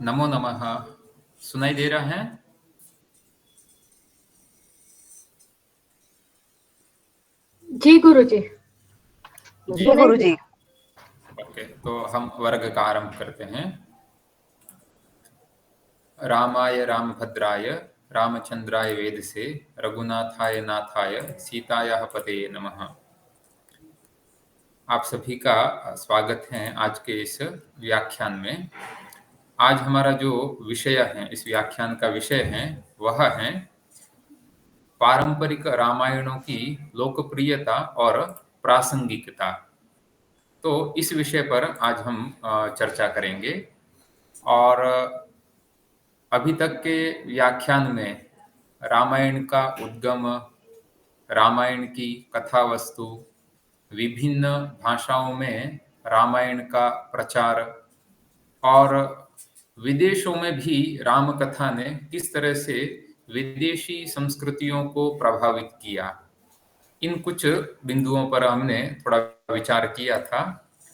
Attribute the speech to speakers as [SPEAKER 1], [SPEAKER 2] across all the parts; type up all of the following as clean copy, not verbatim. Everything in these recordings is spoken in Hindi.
[SPEAKER 1] नमो नमः। सुनाई दे रहा है?
[SPEAKER 2] जी गुरुजी।
[SPEAKER 1] जी
[SPEAKER 3] गुरुजी।
[SPEAKER 1] ओके, तो हम वर्ग का आरंभ करते हैं। रामाय रामभद्राय रामचंद्राय वेदसे रघुनाथाय नाथाय सीतायाः पतये नमः। आप सभी का स्वागत है आज के इस व्याख्यान में। आज हमारा जो विषय है, इस व्याख्यान का विषय है, वह है पारंपरिक रामायणों की लोकप्रियता और प्रासंगिकता। तो इस विषय पर आज हम चर्चा करेंगे। और अभी तक के व्याख्यान में रामायण का उद्गम, रामायण की कथा वस्तु, विभिन्न भाषाओं में रामायण का प्रचार और विदेशों में भी राम कथा ने किस तरह से विदेशी संस्कृतियों को प्रभावित किया, इन कुछ बिंदुओं पर हमने थोड़ा विचार किया था।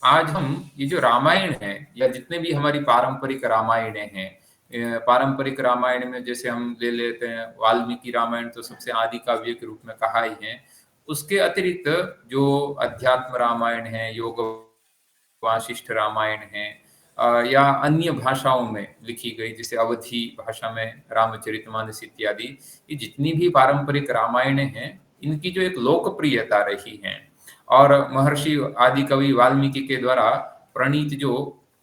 [SPEAKER 1] आज हम ये जो रामायण है या जितने भी हमारी पारंपरिक रामायणें हैं, पारंपरिक रामायण में जैसे हम ले लेते हैं वाल्मीकि रामायण, तो सबसे आदि काव्य के रूप में कहा ही है। उसके अतिरिक्त जो अध्यात्म रामायण है, योग वासिष्ठ रामायण है, या अन्य भाषाओं में लिखी गई जैसे अवधी भाषा में रामचरितमानस इत्यादि, ये जितनी भी पारंपरिक रामायणें हैं, इनकी जो एक लोकप्रियता रही है और महर्षि आदि कवि वाल्मीकि के द्वारा प्रणीत जो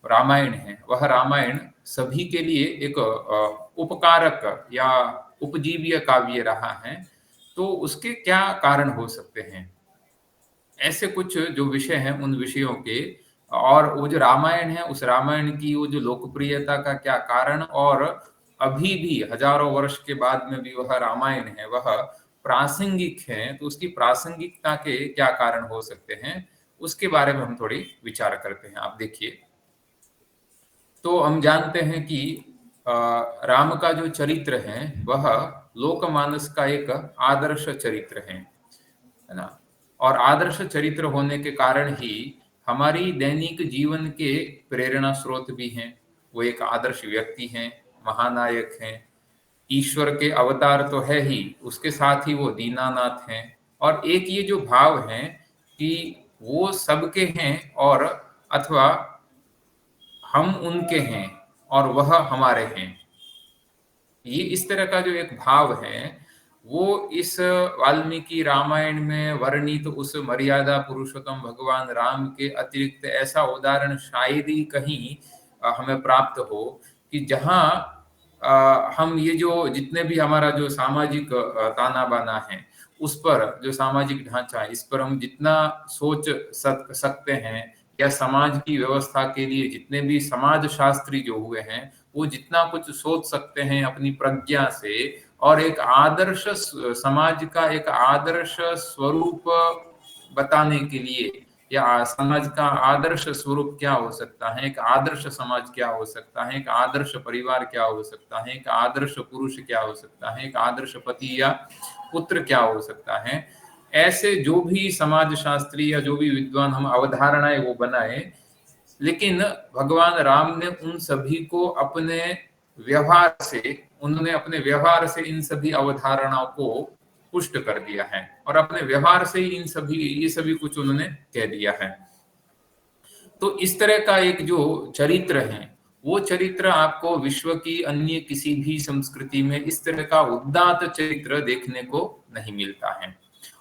[SPEAKER 1] रामायण है, वह रामायण सभी के लिए एक उपकारक या उपजीव्य काव्य रहा है। तो उसके क्या कारण हो सकते हैं, ऐसे कुछ जो विषय हैं, उन विषयों के, और वो जो रामायण है उस रामायण की वो जो लोकप्रियता का क्या कारण, और अभी भी हजारों वर्ष के बाद में भी वह रामायण है वह प्रासंगिक है, तो उसकी प्रासंगिकता के क्या कारण हो सकते हैं, उसके बारे में हम थोड़ी विचार करते हैं। आप देखिए, तो हम जानते हैं कि राम का जो चरित्र है वह लोकमानस का एक आदर्श चरित्र है ना। और आदर्श चरित्र होने के कारण ही हमारी दैनिक जीवन के प्रेरणा स्रोत भी हैं। वो एक आदर्श व्यक्ति हैं, महानायक हैं, ईश्वर के अवतार तो है ही, उसके साथ ही वो दीनानाथ हैं। और एक ये जो भाव है कि वो सबके हैं और अथवा हम उनके हैं और वह हमारे हैं, ये इस तरह का जो एक भाव है, वो इस वाल्मीकि रामायण में वर्णित तो उस मर्यादा पुरुषोत्तम भगवान राम के अतिरिक्त ऐसा उदाहरण शायद ही कहीं हमें प्राप्त हो कि जहां हम ये जो जितने भी हमारा जो सामाजिक ताना बाना है, उस पर जो सामाजिक ढांचा है, इस पर हम जितना सोच सकते हैं, या समाज की व्यवस्था के लिए जितने भी समाज शास्त्री जो हुए हैं, वो जितना कुछ सोच सकते हैं अपनी प्रज्ञा से, और एक आदर्श समाज का एक आदर्श स्वरूप बताने के लिए, या समाज का आदर्श स्वरूप क्या हो सकता है, एक आदर्श समाज क्या हो सकता है, एक आदर्श परिवार क्या हो सकता है, एक आदर्श पुरुष क्या हो सकता है, एक आदर्श पति या पुत्र क्या हो सकता है, ऐसे जो भी समाज शास्त्री या जो भी विद्वान हम अवधारणाएं वो बनाए, लेकिन भगवान राम ने उन सभी को अपने व्यवहार से, उन्होंने अपने व्यवहार से इन सभी अवधारणाओं को पुष्ट कर दिया है, और अपने व्यवहार से ही ये सभी कुछ उन्होंने कह दिया है। तो इस तरह का एक जो चरित्र है, वो चरित्र आपको विश्व की अन्य किसी भी संस्कृति में इस तरह का उदात्त चरित्र देखने को नहीं मिलता है।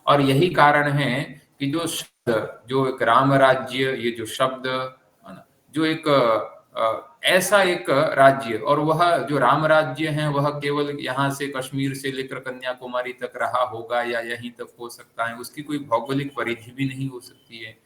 [SPEAKER 1] और यही कारण है कि जो जो एक राम राज्य, ये जो शब्द है ना, जो एक ऐसा एक राज्य, और वह जो राम राज्य है वह केवल यहाँ से कश्मीर से लेकर कन्याकुमारी तक रहा होगा या यहीं तक हो सकता है, उसकी कोई भौगोलिक परिधि भी नहीं हो सकती है,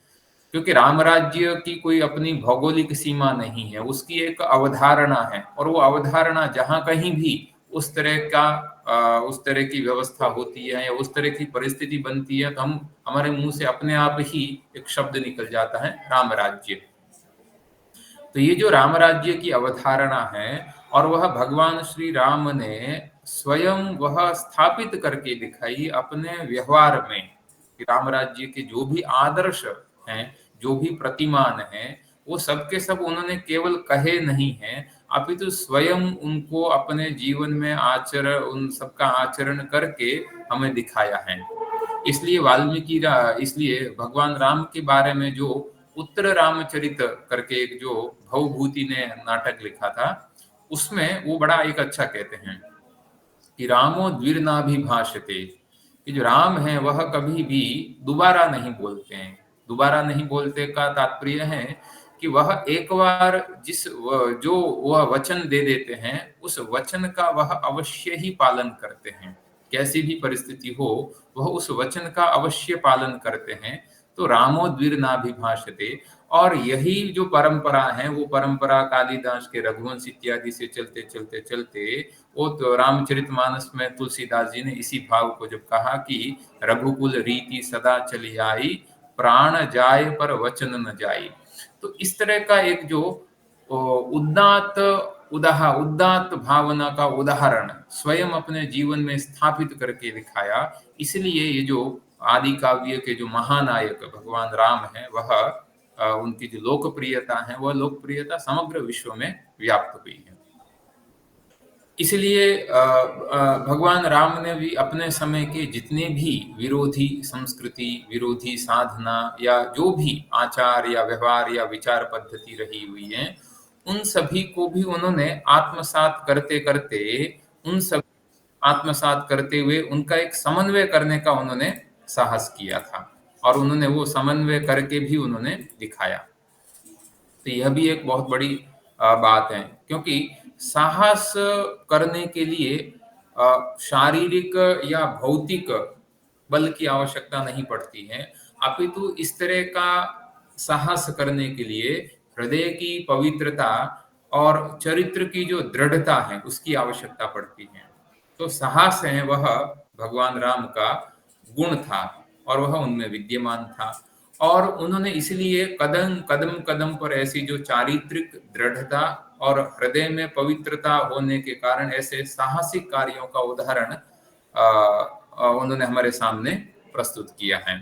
[SPEAKER 1] क्योंकि राम राज्य की कोई अपनी भौगोलिक सीमा नहीं है, उसकी एक अवधारणा है, और वो अवधारणा जहाँ कहीं भी उस तरह का उस तरह की व्यवस्था होती है या उस तरह की परिस्थिति बनती है, तो हम हमारे मुंह से अपने आप ही एक शब्द निकल जाता है, राम राज्य। तो ये जो राम राज्य की अवधारणा है, और वह भगवान श्री राम ने स्वयं वह स्थापित करके दिखाई अपने व्यवहार में, कि राम राज्य के जो भी आदर्श हैं, जो भी प्रतिमान हैं, वो सब के सब उन्होंने केवल कहे नहीं हैं, अपितु स्वयं उनको अपने जीवन में उन सबका आचरण करके हमें दिखाया है। इसलिए इसलिए भगवान राम के बारे में जो उत्तर रामचरित करके एक जो भवभूति ने नाटक लिखा था, उसमें वो बड़ा एक अच्छा कहते हैं कि रामो द्विर्नाभिभाषते, कि जो राम है वह कभी भी दोबारा नहीं बोलते हैं। दोबारा नहीं बोलते का तात्पर्य है कि वह एक बार जो वह वचन दे देते हैं, उस वचन का वह अवश्य ही पालन करते हैं, कैसी भी परिस्थिति हो वह उस वचन का अवश्य पालन करते हैं। तो रामो द्विर्नाभिभाषते, और यही जो परंपरा है वो परंपरा कालिदास के रघुवंश इत्यादि से चलते चलते चलते, वो तो रामचरितमानस में तुलसीदास जी ने इसी भाव को जब कहा कि रघुकुल रीति सदा चली आई, प्राण जाय पर वचन न जाई, तो इस तरह का एक जो उदात्त भावना का उदाहरण स्वयं अपने जीवन में स्थापित करके दिखाया। इसलिए ये जो आदि काव्य के जो महानायक भगवान राम है, वह उनकी जो लोकप्रियता है, वह लोकप्रियता समग्र विश्व में व्याप्त हुई है। इसलिए भगवान राम ने भी अपने समय के जितने भी विरोधी संस्कृति, विरोधी साधना, या जो भी आचार या व्यवहार या विचार पद्धति रही हुई है, उन सभी को भी उन्होंने आत्मसात करते करते, उन सब आत्मसात करते हुए उनका एक समन्वय करने का उन्होंने साहस किया था, और उन्होंने वो समन्वय करके भी उन्होंने दिखाया। तो यह भी एक बहुत बड़ी बात है, क्योंकि साहस करने के लिए शारीरिक या भौतिक बल की आवश्यकता नहीं पड़ती है, अपितु इस तरह का साहस करने के लिए हृदय की पवित्रता और चरित्र की जो दृढ़ता है उसकी आवश्यकता पड़ती है। तो साहस है वह भगवान राम का गुण था, और वह उनमें विद्यमान था, और उन्होंने इसलिए कदम कदम कदम पर ऐसी जो चारित्रिक दृढ़ता और हृदय में पवित्रता होने के कारण ऐसे साहसिक कार्यों का उदाहरण उन्होंने हमारे सामने प्रस्तुत किया है।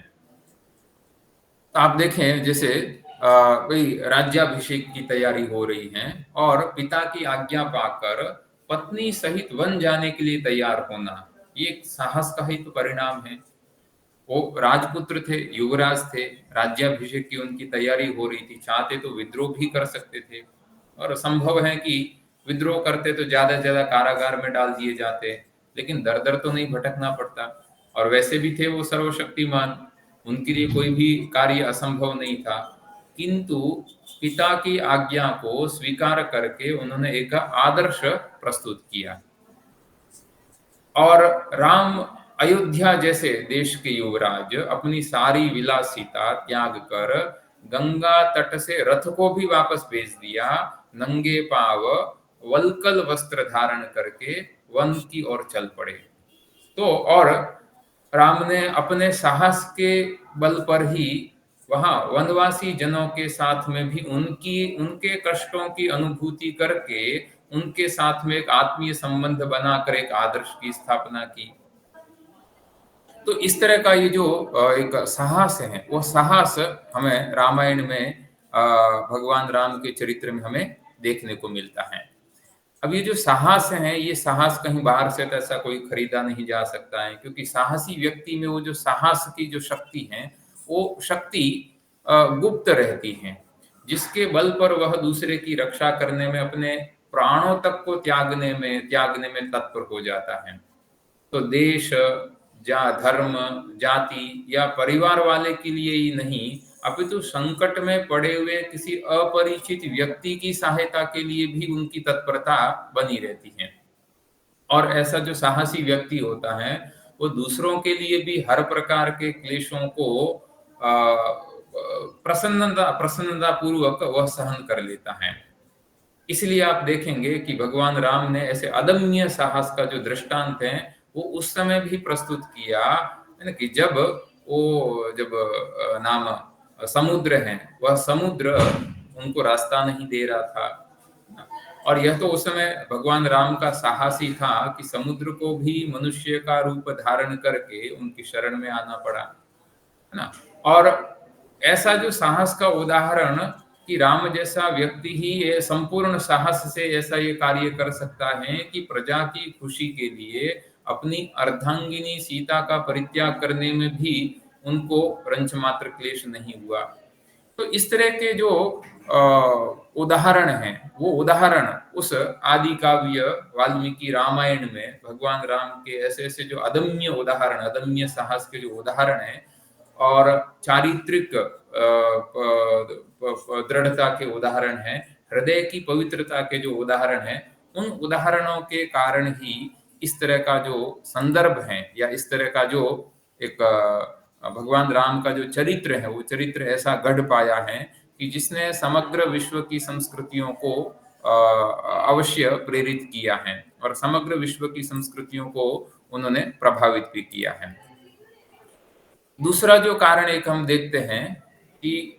[SPEAKER 1] तो आप देखें, जैसे कोई राज्याभिषेक की तैयारी हो रही है, और पिता की आज्ञा पाकर पत्नी सहित वन जाने के लिए तैयार होना, ये एक साहस का ही तो परिणाम है। वो राजपुत्र थे, युवराज थे, राज्याभिषेक की उनकी तैयारी हो रही थी, चाहते तो विद्रोह भी कर सकते थे, और संभव है कि विद्रोह करते तो ज्यादा से ज्यादा कारागार में डाल दिए जाते, लेकिन दर दर तो नहीं भटकना पड़ता, और वैसे भी थे वो सर्वशक्तिमान, उनके लिए कोई भी कार्य असंभव नहीं था। किंतु पिता की आज्ञा को स्वीकार करके उन्होंने एक आदर्श प्रस्तुत किया, और राम अयोध्या जैसे देश के युवराज अपनी सारी विलासिता त्याग कर गंगा तट से रथ को भी वापस भेज दिया, नंगे पाव वल्कल वस्त्र धारण करके वन की ओर चल पड़े। तो और राम ने अपने साहस के बल पर ही वहां वनवासी जनों के साथ में भी उनके कष्टों की अनुभूति करके उनके साथ में एक आत्मीय संबंध बनाकर एक आदर्श की स्थापना की। तो इस तरह का ये जो एक साहस है, वो साहस हमें रामायण में भगवान राम के चरित्र में हमें देखने को मिलता है। अब ये जो साहस है, ये साहस कहीं बाहर से तो ऐसा कोई खरीदा नहीं जा सकता है, क्योंकि साहसी व्यक्ति में वो जो साहस की जो शक्ति है, वो शक्ति गुप्त रहती है, जिसके बल पर वह दूसरे की रक्षा करने में, अपने प्राणों तक को त्यागने में तत्पर हो जाता है। तो देश, धर्म, जाति या परिवार वाले के लिए ही नहीं, अपितु संकट में पड़े हुए किसी अपरिचित व्यक्ति की सहायता के लिए भी उनकी तत्परता बनी रहती है। और ऐसा जो साहसी व्यक्ति होता है, वो दूसरों के लिए भी हर प्रकार के क्लेशों को प्रसन्नता पूर्वक वह सहन कर लेता है। इसलिए आप देखेंगे कि भगवान राम ने ऐसे अदम्य साहस का जो दृष्टांत है, वो उस समय भी प्रस्तुत किया, है ना, कि जब नाम समुद्र है, वह समुद्र उनको रास्ता नहीं दे रहा था। और यह तो उस समय भगवान राम का साहस ही था कि समुद्र को भी मनुष्य का रूप धारण करके उनकी शरण में आना पड़ा, है ना। और ऐसा जो साहस का उदाहरण कि राम जैसा व्यक्ति ही ये संपूर्ण साहस से ऐसा ये कार्य कर सकता है कि प्रजा की खुशी के लिए अपनी अर्धांगिनी सीता का परित्याग करने में भी उनको रंच मात्र क्लेश नहीं हुआ। तो इस तरह के जो उदाहरण हैं, वो उदाहरण उस आदि काव्य वाल्मीकि रामायण में भगवान राम के ऐसे ऐसे जो अदम्य उदाहरण, अदम्य साहस के जो उदाहरण हैं और चारित्रिक दृढ़ता के उदाहरण हैं, हृदय की पवित्रता के जो उदाहरण हैं, उन उदाहरणों के कारण ही इस तरह का जो संदर्भ है या इस तरह का जो एक भगवान राम का जो चरित्र है, वो चरित्र ऐसा गढ़ पाया है कि जिसने समग्र विश्व की संस्कृतियों को अवश्य प्रेरित किया है और समग्र विश्व की संस्कृतियों को उन्होंने प्रभावित भी किया है। दूसरा जो कारण एक हम देखते हैं कि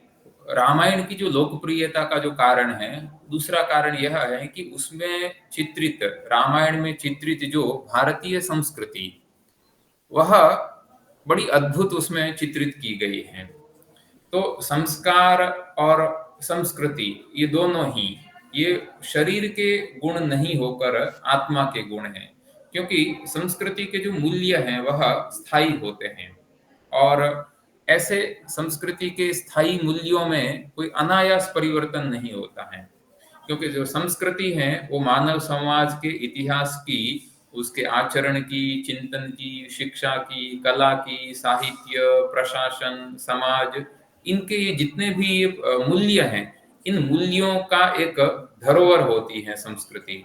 [SPEAKER 1] रामायण की जो लोकप्रियता का जो कारण है, दूसरा कारण यह है कि उसमें चित्रित, रामायण में चित्रित जो भारतीय संस्कृति, वह बड़ी अद्भुत उसमें चित्रित की गई है। तो संस्कार और संस्कृति ये दोनों ही, ये शरीर के गुण नहीं होकर आत्मा के गुण हैं, क्योंकि संस्कृति के जो मूल्य हैं वह स्थायी होते हैं और ऐसे संस्कृति के स्थायी मूल्यों में कोई अनायास परिवर्तन नहीं होता है, क्योंकि जो संस्कृति है वो मानव समाज के इतिहास की, उसके आचरण की, चिंतन की, शिक्षा की, कला की, साहित्य, प्रशासन, समाज, इनके ये जितने भी मूल्य हैं, इन मूल्यों का एक धरोहर होती है संस्कृति।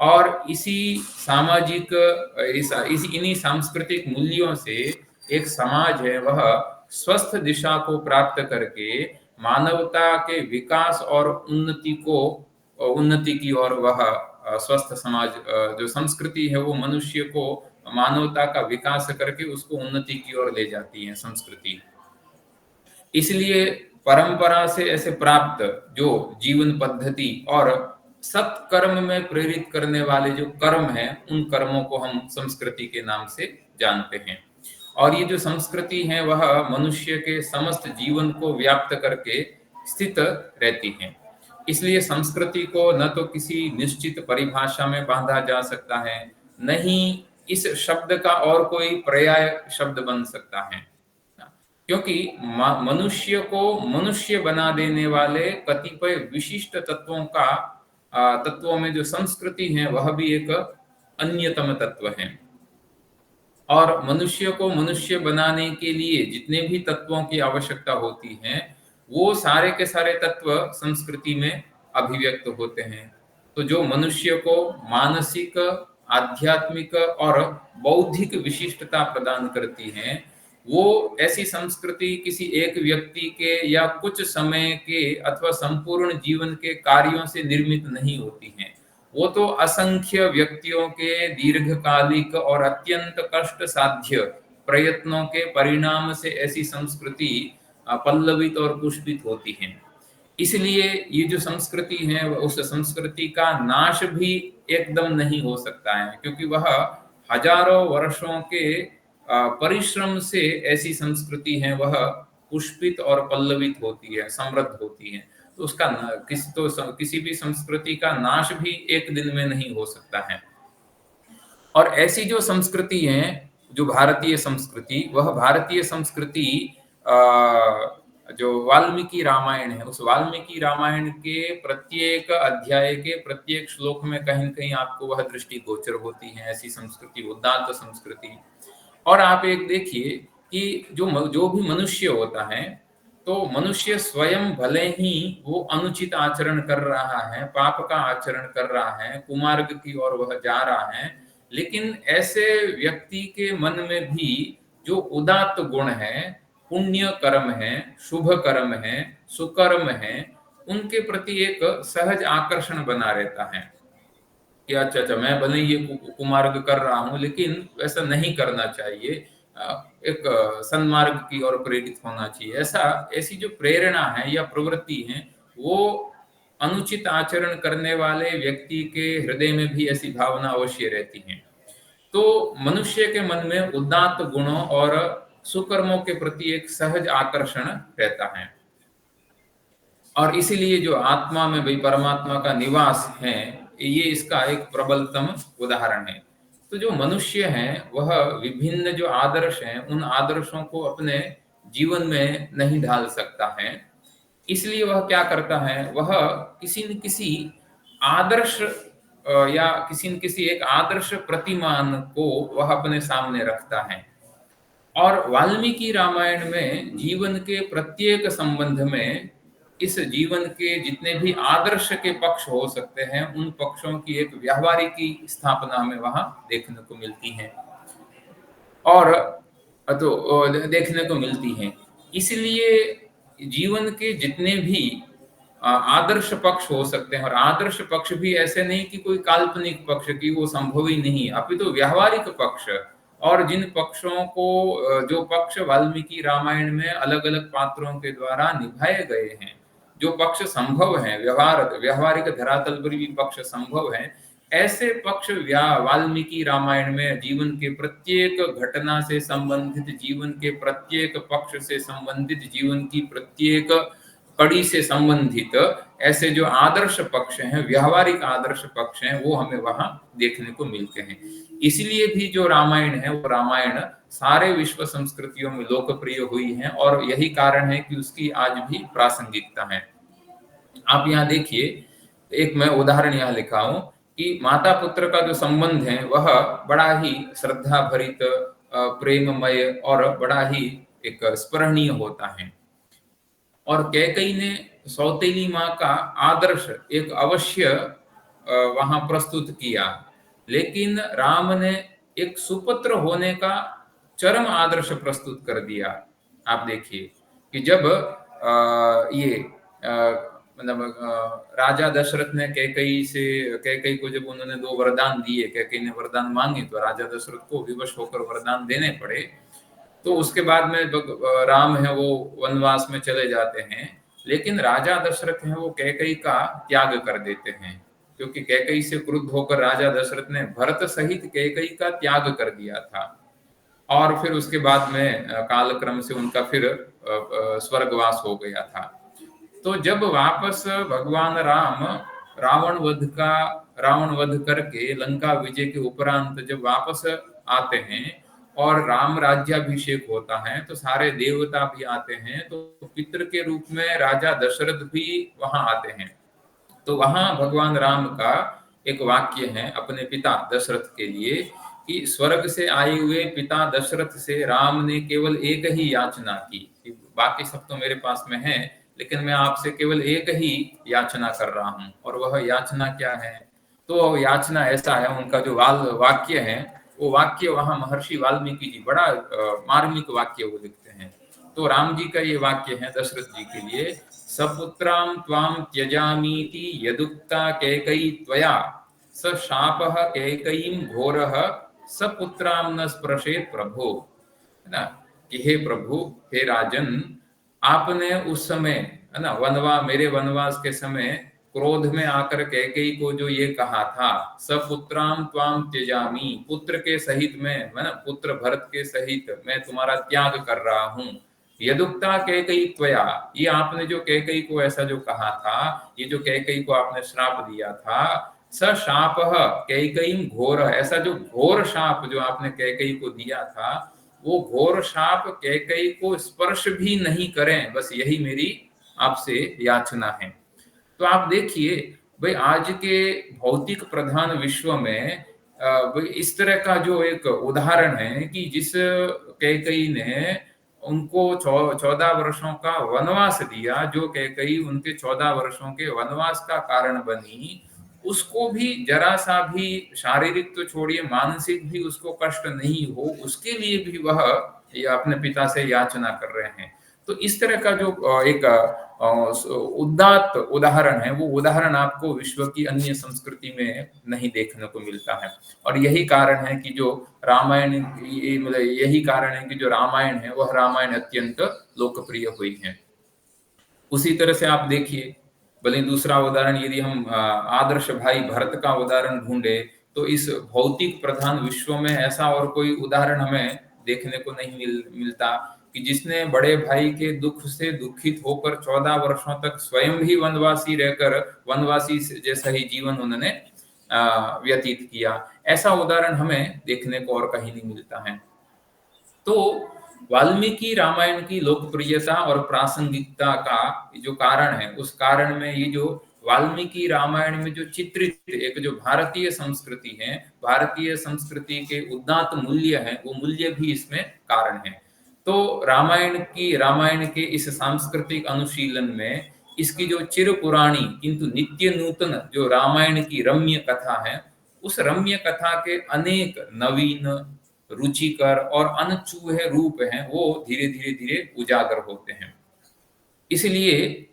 [SPEAKER 1] और इसी सामाजिक इन्हीं सांस्कृतिक मूल्यों से एक समाज है वह स्वस्थ दिशा को प्राप्त करके मानवता के विकास और उन्नति की ओर वह स्वस्थ समाज, जो संस्कृति है वो मनुष्य को मानवता का विकास करके उसको उन्नति की ओर ले जाती है संस्कृति। इसलिए परंपरा से ऐसे प्राप्त जो जीवन पद्धति और सत्कर्म में प्रेरित करने वाले जो कर्म हैं, उन कर्मों को हम संस्कृति के नाम से जानते हैं। और ये जो संस्कृति है वह मनुष्य के समस्त जीवन को व्याप्त करके स्थित रहती है। इसलिए संस्कृति को न तो किसी निश्चित परिभाषा में बांधा जा सकता है, न ही इस शब्द का और कोई पर्याय शब्द बन सकता है, क्योंकि मनुष्य को मनुष्य बना देने वाले कतिपय विशिष्ट तत्वों में जो संस्कृति है वह भी एक अन्यतम तत्व है। और मनुष्य को मनुष्य बनाने के लिए जितने भी तत्वों की आवश्यकता होती है, वो सारे के सारे तत्व संस्कृति में अभिव्यक्त होते हैं। तो जो मनुष्य को मानसिक, आध्यात्मिक और बौद्धिक विशिष्टता प्रदान करती है, वो ऐसी संस्कृति किसी एक व्यक्ति के या कुछ समय के अथवा संपूर्ण जीवन के कार्यों से निर्मित नहीं होती है। वो तो असंख्य व्यक्तियों के दीर्घकालिक और अत्यंत कष्ट साध्य प्रयत्नों के परिणाम से ऐसी संस्कृति पल्लवित और पुष्पित होती है। इसलिए ये जो संस्कृति है, उस संस्कृति का नाश भी एकदम नहीं हो सकता है, क्योंकि वह हजारों वर्षों के परिश्रम से ऐसी संस्कृति है वह पुष्पित और पल्लवित होती है, समृद्ध होती है। तो उसका किसी भी संस्कृति का नाश भी एक दिन में नहीं हो सकता है। और ऐसी जो संस्कृति है, जो भारतीय संस्कृति, वह भारतीय संस्कृति जो वाल्मीकि रामायण है, उस वाल्मीकि रामायण के प्रत्येक अध्याय के प्रत्येक श्लोक में कहीं न कहीं आपको वह दृष्टि गोचर होती है, ऐसी संस्कृति, उदात्त संस्कृति। और आप एक देखिए कि जो भी मनुष्य होता है, तो मनुष्य स्वयं भले ही वो अनुचित आचरण कर रहा है, पाप का आचरण कर रहा है, कुमार्ग की ओर वह जा रहा है, लेकिन ऐसे व्यक्ति के मन में भी जो उदात्त गुण है, पुण्य कर्म है, शुभ कर्म है, सुकर्म है, उनके प्रति एक सहज आकर्षण बना रहता है कि अच्छा मैं भले ही ये कुमार्ग कर रहा हूँ, लेकिन वैसा नहीं करना चाहिए। एक सन्मार्ग की ओर प्रेरित होना चाहिए। ऐसी जो प्रेरणा है या प्रवृत्ति है, वो अनुचित आचरण करने वाले व्यक्ति के हृदय में भी ऐसी भावना अवश्य रहती है। तो मनुष्य के मन में उदात्त गुणों और सुकर्मों के प्रति एक सहज आकर्षण रहता है। और इसीलिए जो आत्मा में भाई परमात्मा का निवास है, ये इसका एक प्रबलतम उदाहरण है। तो जो मनुष्य है, वह विभिन्न जो आदर्श हैं, उन आदर्शों को अपने जीवन में नहीं ढाल सकता है। इसलिए वह क्या करता है, वह किसी न किसी आदर्श या किसी न किसी एक आदर्श प्रतिमान को वह अपने सामने रखता है। और वाल्मीकि रामायण में जीवन के प्रत्येक संबंध में इस जीवन के जितने भी आदर्श के पक्ष हो सकते हैं, उन पक्षों की एक व्यावहारिकी स्थापना हमें वहां देखने को मिलती है। और देखने को मिलती हैं। इसलिए जीवन के जितने भी आदर्श पक्ष हो सकते हैं, और आदर्श पक्ष भी ऐसे नहीं कि कोई काल्पनिक पक्ष की वो संभव ही नहीं, अपितु व्यावहारिक पक्ष। और जिन पक्षों को जो पक्ष वाल्मीकि रामायण में अलग अलग पात्रों के द्वारा निभाए गए हैं, जो पक्ष संभव हैं, व्यवहारिक धरातल पर भी पक्ष संभव हैं, ऐसे पक्ष वाल्मीकि रामायण में जीवन के प्रत्येक घटना से संबंधित, जीवन के प्रत्येक पक्ष से संबंधित, जीवन की प्रत्येक कड़ी से संबंधित ऐसे जो आदर्श पक्ष हैं, व्यवहारिक आदर्श पक्ष हैं, वो हमें वहां देखने को मिलते हैं। इसलिए भी जो रामायण है, वो रामायण सारे विश्व संस्कृतियों में लोकप्रिय हुई है, और यही कारण है कि उसकी आज भी प्रासंगिकता है। आप यहाँ देखिए, एक मैं उदाहरण यहाँ लिखा हूं कि माता पुत्र का जो संबंध है, वह बड़ा ही श्रद्धा भरित, प्रेममय और बड़ा ही एक स्मरणीय होता है। और कैकेयी ने सौतेली माँ का आदर्श एक अवश्य वहां प्रस्तुत किया, लेकिन राम ने एक सुपुत्र होने का चरम आदर्श प्रस्तुत कर दिया। आप देखिए कि जब ये मतलब राजा दशरथ ने कैकेयी को जब उन्होंने 2 वरदान दिए, कैकेयी ने वरदान मांगे, तो राजा दशरथ को विवश होकर वरदान देने पड़े। तो उसके बाद में राम है वो वनवास में चले जाते हैं, लेकिन राजा दशरथ हैं वो कैकेयी का त्याग कर देते हैं, क्योंकि कैकेयी से क्रुद्ध होकर राजा दशरथ ने भरत सहित कैकेयी का त्याग कर दिया था। और फिर उसके बाद में कालक्रम से उनका फिर स्वर्गवास हो गया था। तो जब वापस भगवान राम रावण वध करके लंका विजय के उपरांत जब वापस आते हैं और राम राज्याभिषेक होता है, तो सारे देवता भी आते हैं, तो पितृ के रूप में राजा दशरथ भी वहां आते हैं। तो वहां भगवान राम का एक वाक्य है अपने पिता दशरथ के लिए कि स्वर्ग से आए हुए पिता दशरथ से राम ने केवल एक ही याचना की कि बाकी सब तो मेरे पास में है, लेकिन मैं आपसे केवल एक ही याचना कर रहा हूं। और वह याचना क्या है? तो याचना ऐसा है, उनका जो वाक्य है, वो वाक्य वहां महर्षि वाल्मीकि जी बड़ा मार्मिक वाक्य वो लिखते हैं। तो राम जी का ये वाक्य है दशरथ जी के लिए, सपुत्रां त्वां त्यजामीति यदुक्ता कैकेयी त्वया स शापः कैकेयीं घोरः सपुत्रां न स्पृशेत प्रभो। है ना, कि हे प्रभु, हे राजन, आपने उस समय, है ना, मेरे वनवास के समय क्रोध में आकर कैकेयी को जो ये कहा था, सपुत्रां त्वां त्यजामि, पुत्र के सहित मैं, है ना, पुत्र भरत के सहित मैं तुम्हारा त्याग कर रहा हूं। यदुक्ता कैकेयी त्वया, ये आपने जो कैकेयी को ऐसा जो कहा था, ये जो कैकेयी को आपने श्राप दिया था, स शापः कैकेयीं घोर, ऐसा जो घोर शाप जो आपने कैकेयी को दिया था, वो घोर शाप कैकेयी को स्पर्श भी नहीं करें, बस यही मेरी आपसे याचना है। तो आप देखिए भाई, आज के भौतिक प्रधान विश्व में इस तरह का जो एक उदाहरण है कि जिस कैकेयी ने उनको 14 वर्षों का वनवास दिया, जो कैकेयी उनके 14 वर्षों के वनवास का कारण बनी, उसको भी जरा-सा भी शारीरिक तो छोड़िए मानसिक भी उसको कष्ट नहीं हो, उसके लिए भी वह अपने पिता से याचना कर रहे हैं। तो इस तरह का जो एक उदात्त उदाहरण है, वो उदाहरण आपको विश्व की अन्य संस्कृति में नहीं देखने को मिलता है। और यही कारण है कि जो रामायण मतलब यही कारण है कि जो रामायण है, वह रामायण अत्यंत लोकप्रिय हुई है। उसी तरह से आप देखिए, भले दूसरा उदाहरण यदि हम आदर्श भाई भरत का उदाहरण ढूंढे, तो इस भौतिक प्रधान विश्व में ऐसा और कोई उदाहरण हमें देखने को नहीं मिलता कि जिसने बड़े भाई के दुख से दुखित होकर 14 वर्षों तक स्वयं भी वनवासी रहकर वनवासी जैसा ही जीवन उन्होंने व्यतीत किया। ऐसा उदाहरण हमें देखने को और कहीं नहीं मिलता है। तो वाल्मीकि रामायण की लोकप्रियता और प्रासंगिकता का जो कारण है, उस कारण में ये जो वाल्मीकि रामायण में जो चित्रित एक जो भारतीय संस्कृति है, भारतीय संस्कृति के उदात्त मूल्य हैं, वो मूल्य भी इसमें कारण है। तो रामायण के इस सांस्कृतिक अनुशीलन में इसकी जो चिर पुरानी किंतु नित्य नूतन जो रामायण की रम्य कथा है, उस रम्य कथा के अनेक नवीन, रुचिकर और अनछुए रूप हैं, वो धीरे धीरे धीरे उजागर होते हैं। इसलिए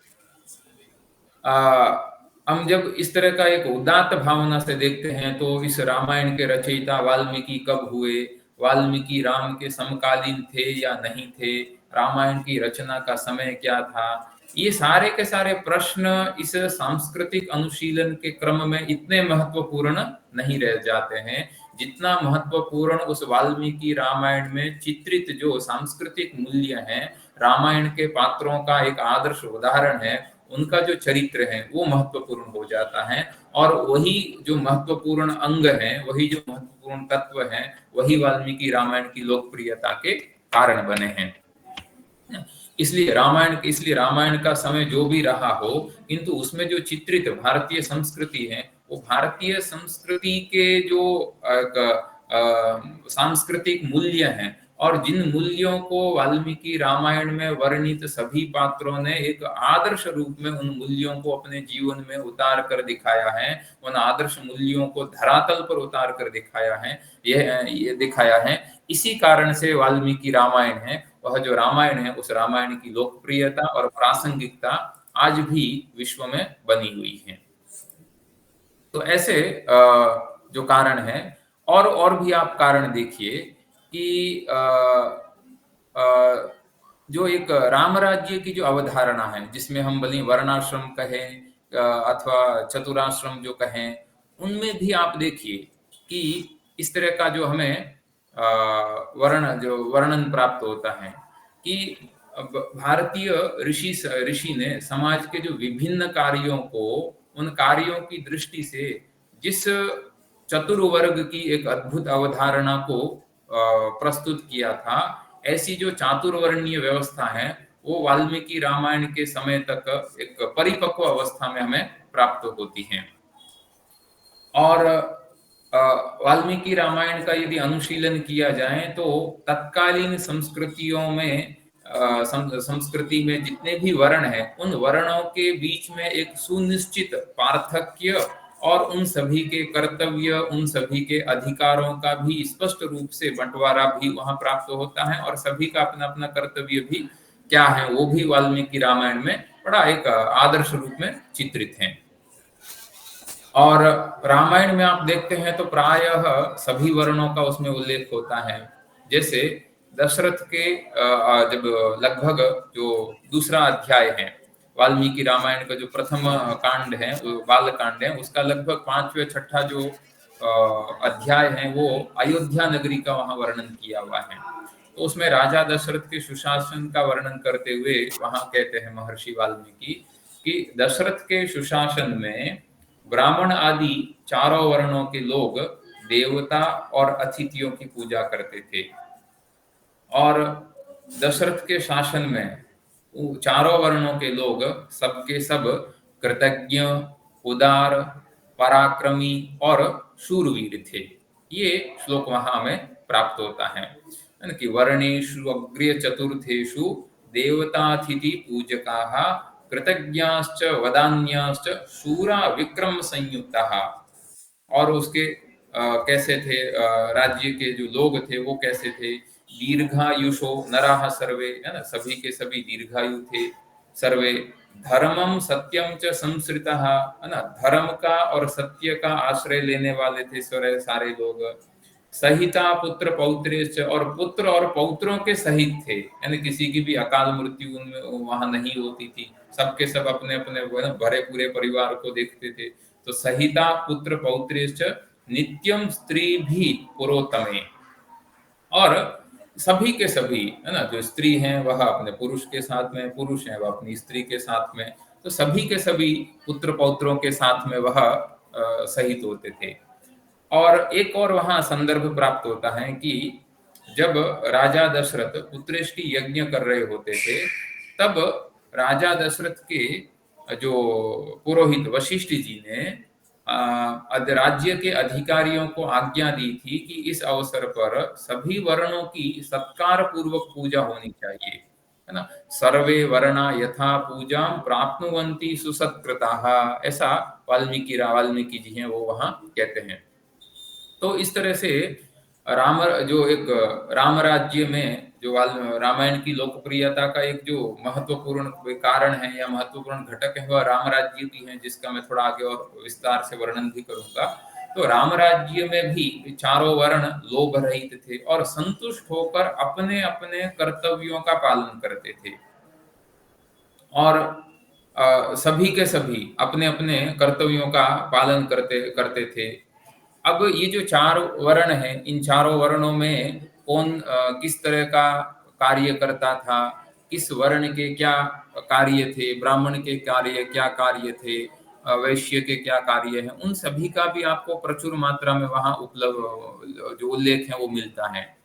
[SPEAKER 1] हम जब इस तरह का एक उदात्त भावना से देखते हैं, तो इस रामायण के रचयिता वाल्मीकि कब हुए, वाल्मीकि राम के समकालीन थे या नहीं थे, रामायण की रचना का समय क्या था, ये सारे के सारे प्रश्न इस सांस्कृतिक अनुशीलन के क्रम में इतने महत्वपूर्ण नहीं रह जाते हैं, जितना महत्वपूर्ण उस वाल्मीकि रामायण में चित्रित जो सांस्कृतिक मूल्य हैं, रामायण के पात्रों का एक आदर्श उदाहरण है, उनका जो चरित्र है वो महत्वपूर्ण हो जाता है। और वही जो महत्वपूर्ण अंग है, वही जो महत्वपूर्ण तत्व है, वही वाल्मीकि रामायण की लोकप्रियता के कारण बने हैं। इसलिए रामायण का समय जो भी रहा हो, किंतु उसमें जो चित्रित भारतीय संस्कृति है, वो भारतीय संस्कृति के जो सांस्कृतिक मूल्य हैं, और जिन मूल्यों को वाल्मीकि रामायण में वर्णित सभी पात्रों ने एक आदर्श रूप में उन मूल्यों को अपने जीवन में उतार कर दिखाया है, उन आदर्श मूल्यों को धरातल पर उतार कर दिखाया है, ये दिखाया है। इसी कारण से वाल्मीकि रामायण है, वह जो रामायण है, उस रामायण की लोकप्रियता और प्रासंगिकता आज भी विश्व में बनी हुई है। तो ऐसे जो कारण है, और भी आप कारण देखिए कि जो एक राम राज्य की जो अवधारणा है, जिसमें हम भले वर्णाश्रम कहें अथवा चतुराश्रम जो कहें, उनमें भी आप देखिए कि इस तरह का जो हमें वर्णन प्राप्त होता है कि भारतीय ऋषि ने समाज के जो विभिन्न कार्यों को, उन कार्यों की दृष्टि से जिस चतुर्वर्ग की एक अद्भुत अवधारणा को प्रस्तुत किया था, ऐसी जो चातुर्वर्णीय व्यवस्था है, वो वाल्मीकि रामायण के समय तक एक परिपक्व अवस्था में हमें प्राप्त होती है। और वाल्मीकि रामायण का यदि अनुशीलन किया जाए, तो तत्कालीन संस्कृतियों में संस्कृति में जितने भी वर्ण हैं, उन वर्णों के बीच में एक सुनिश्चित पार्थक्य और उन सभी के कर्तव्य, उन सभी के अधिकारों का भी स्पष्ट रूप से बंटवारा भी वहां प्राप्त होता है, और सभी का अपना अपना कर्तव्य भी क्या है, वो भी वाल्मीकि रामायण में बड़ा एक आदर्श रूप में चित्रित है। और रामायण में आप देखते हैं तो प्रायः सभी वर्णों का उसमें उल्लेख होता है। जैसे दशरथ के जब लगभग जो दूसरा अध्याय है, वाल्मीकि रामायण का जो प्रथम कांड है, बाल कांड है, उसका लगभग 5वां 6ठा जो अध्याय है, वो अयोध्या नगरी का वहां वर्णन किया हुआ है। तो उसमें राजा दशरथ के सुशासन का वर्णन करते हुए वहां कहते हैं महर्षि वाल्मीकि कि दशरथ के सुशासन में ब्राह्मण आदि चारों वर्णों के लोग देवता और अतिथियों की पूजा करते थे, और दशरथ के शासन में चारों वर्णों के लोग सबके सब कृतज्ञ, उदार, पराक्रमी और शूरवीर थे। ये श्लोक वहां हमें प्राप्त होता है ना, कि वर्णेषु अग्र्य चतुर्थेषु देवतातिथि पूजकाः कृतज्ञाश्च वदान्याश्च शूरा विक्रम संयुक्ताः। और उसके कैसे थे, राज्य के जो लोग थे वो कैसे थे, दीर्घायुषो नराः सर्वे, है ना, सभी के सभी दीर्घायु थे सर्वे, धर्मम सत्यम च संसृतः, है ना, धर्म का और सत्य का आश्रय लेने वाले थे सारे सारे लोग, सहिता पुत्र पौत्रेश्च, और पुत्र और पौत्रों के सहित थे, यानी किसी की भी अकाल मृत्यु उनमें वहां नहीं होती थी, सबके सब अपने अपने भरे पूरे परिवार को देखते थे। तो सहिता पुत्र पौत्रेश्च नित्यम स्त्री भी पुरोतमे, और सभी के सभी, है ना, जो स्त्री हैं वह अपने पुरुष के साथ में, पुरुष हैं वह अपनी स्त्री के साथ में, तो सभी के सभी पुत्र पौत्रों के साथ में वह सहित होते थे। और एक और वहां संदर्भ प्राप्त होता है कि जब राजा दशरथ पुत्रेष्टि यज्ञ कर रहे होते थे, तब राजा दशरथ के जो पुरोहित वशिष्ठ जी ने राज्य के अधिकारियों को आज्ञा दी थी कि इस अवसर पर सभी वर्णों की सत्कार पूर्वक पूजा होनी चाहिए, है ना, सर्वे वर्णा यथा पूजा प्राप्नुवन्ति सुसत्कृताः, ऐसा वाल्मीकि जी हैं वो वहां कहते हैं। तो इस तरह से राम जो एक राम राज्य में जो रामायण की लोकप्रियता का एक जो महत्वपूर्ण कारण है या महत्वपूर्ण घटक है वह राम राज्य भी है, जिसका मैं थोड़ा आगे और विस्तार से वर्णन भी करूंगा। तो राम राज्य में भी चारों वर्ण लोभ रहित थे और संतुष्ट होकर अपने अपने कर्तव्यों का पालन करते थे, और सभी के सभी अपने अपने कर्तव्यों का पालन करते करते थे। अब ये जो चार वर्ण हैं, इन चारों वर्णों में कौन किस तरह का कार्य करता था, किस वर्ण के क्या कार्य थे, ब्राह्मण के कार्य क्या कार्य थे, वैश्य के क्या कार्य हैं, उन सभी का भी आपको प्रचुर मात्रा में वहां उपलब्ध जो उल्लेख है वो मिलता है।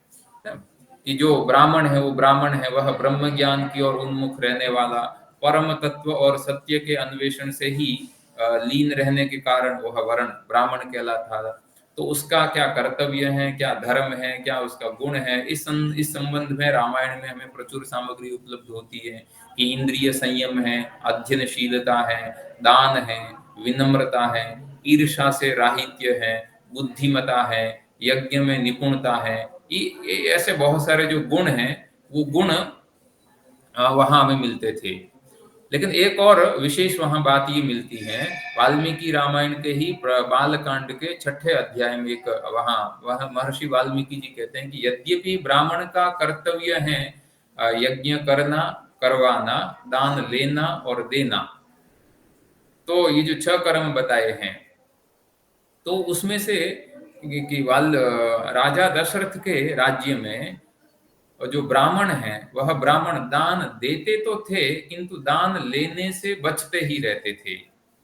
[SPEAKER 1] कि जो ब्राह्मण है वो ब्राह्मण है, वह ब्रह्म ज्ञान की ओर उन्मुख रहने वाला, परम तत्व और सत्य के अन्वेषण से ही लीन रहने के कारण वह वर्ण ब्राह्मण कहलाता था। तो उसका क्या कर्तव्य है, क्या धर्म है, क्या उसका गुण है, इस संबंध में रामायण में हमें प्रचुर सामग्री उपलब्ध होती है कि इंद्रिय संयम है, अध्ययनशीलता है, दान है, विनम्रता है, ईर्ष्या से राहित्य है, बुद्धिमता है, यज्ञ में निपुणता है, ऐसे बहुत सारे जो गुण हैं वो गुण वहां हमें मिलते थे। लेकिन एक और विशेष वहां बात ये मिलती है, वाल्मीकि रामायण के ही बालकांड के 6ठे अध्याय में एक वहां वह महर्षि वाल्मीकि जी कहते हैं कि यद्यपि ब्राह्मण का कर्तव्य है यज्ञ करना, करवाना, दान लेना और देना, तो ये जो 6 कर्म बताए हैं, तो उसमें से कि राजा दशरथ के राज्य में जो ब्राह्मण हैं वह ब्राह्मण दान देते तो थे किंतु दान लेने से बचते ही रहते थे,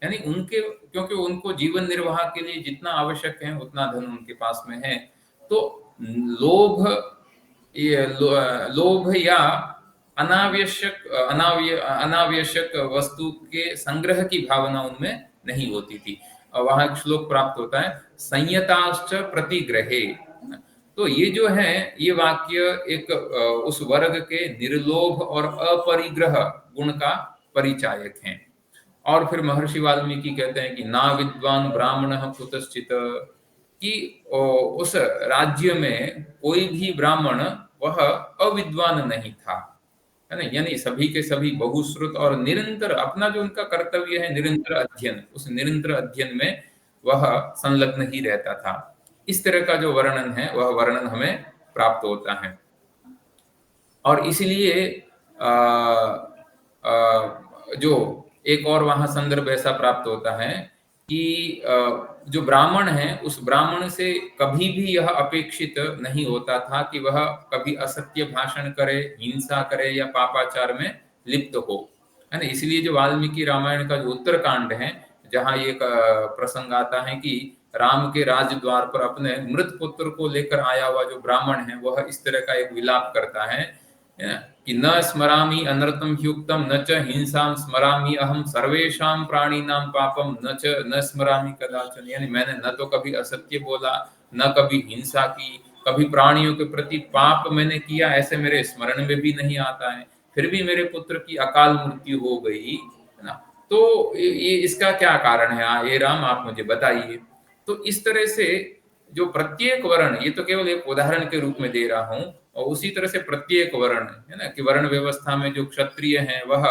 [SPEAKER 1] यानी उनके, क्योंकि उनको जीवन निर्वाह के लिए जितना आवश्यक है उतना धन उनके पास में है, तो लोभ लोभ या अनावश्यक वस्तु के संग्रह की भावना उनमें नहीं होती थी। वहां एक श्लोक प्राप्त होता है, संयताश्च प्रतिग्रहे। तो ये जो है ये वाक्य एक उस वर्ग के निर्लोभ और अपरिग्रह गुण का परिचायक है। और फिर महर्षि वाल्मीकि कहते हैं कि ना विद्वान ब्राह्मण कुतश्चित, कि उस राज्य में कोई भी ब्राह्मण वह अविद्वान नहीं था, है ना, यानी सभी के सभी बहुश्रुत और निरंतर अपना जो उनका कर्तव्य है निरंतर अध्ययन, उस निरंतर अध्ययन में वह संलग्न ही रहता था। इस तरह का जो वर्णन है वह वर्णन हमें प्राप्त होता है। और इसलिए जो एक और वहां संदर्भ ऐसा प्राप्त होता है कि जो ब्राह्मण है उस ब्राह्मण से कभी भी यह अपेक्षित नहीं होता था कि वह कभी असत्य भाषण करे, हिंसा करे या पापाचार में लिप्त हो, है ना। इसलिए जो वाल्मीकि रामायण का जो उत्तरकांड है, जहां ये प्रसंग आता है कि राम के राजद्वार पर अपने मृत पुत्र को लेकर आया हुआ जो ब्राह्मण है वह इस तरह का एक विलाप करता है कि न स्मरामि अनर्थम ह्युक्तम न च हिंसाम स्मरामि अहम सर्वेषां प्राणिनां पापम न स्मरामि कदाचन, यानी मैंने न तो कभी असत्य बोला न कभी हिंसा की, कभी प्राणियों के प्रति पाप मैंने किया ऐसे मेरे स्मरण में भी नहीं आता है, फिर भी मेरे पुत्र की अकाल मृत्यु हो गई, है ना? तो ये इसका क्या कारण है? ये राम आप मुझे बताइए। तो इस तरह से जो प्रत्येक वर्ण, ये तो केवल एक उदाहरण के रूप में दे रहा हूँ, और उसी तरह से प्रत्येक वर्ण, है ना, कि वर्ण व्यवस्था में जो क्षत्रिय हैं वह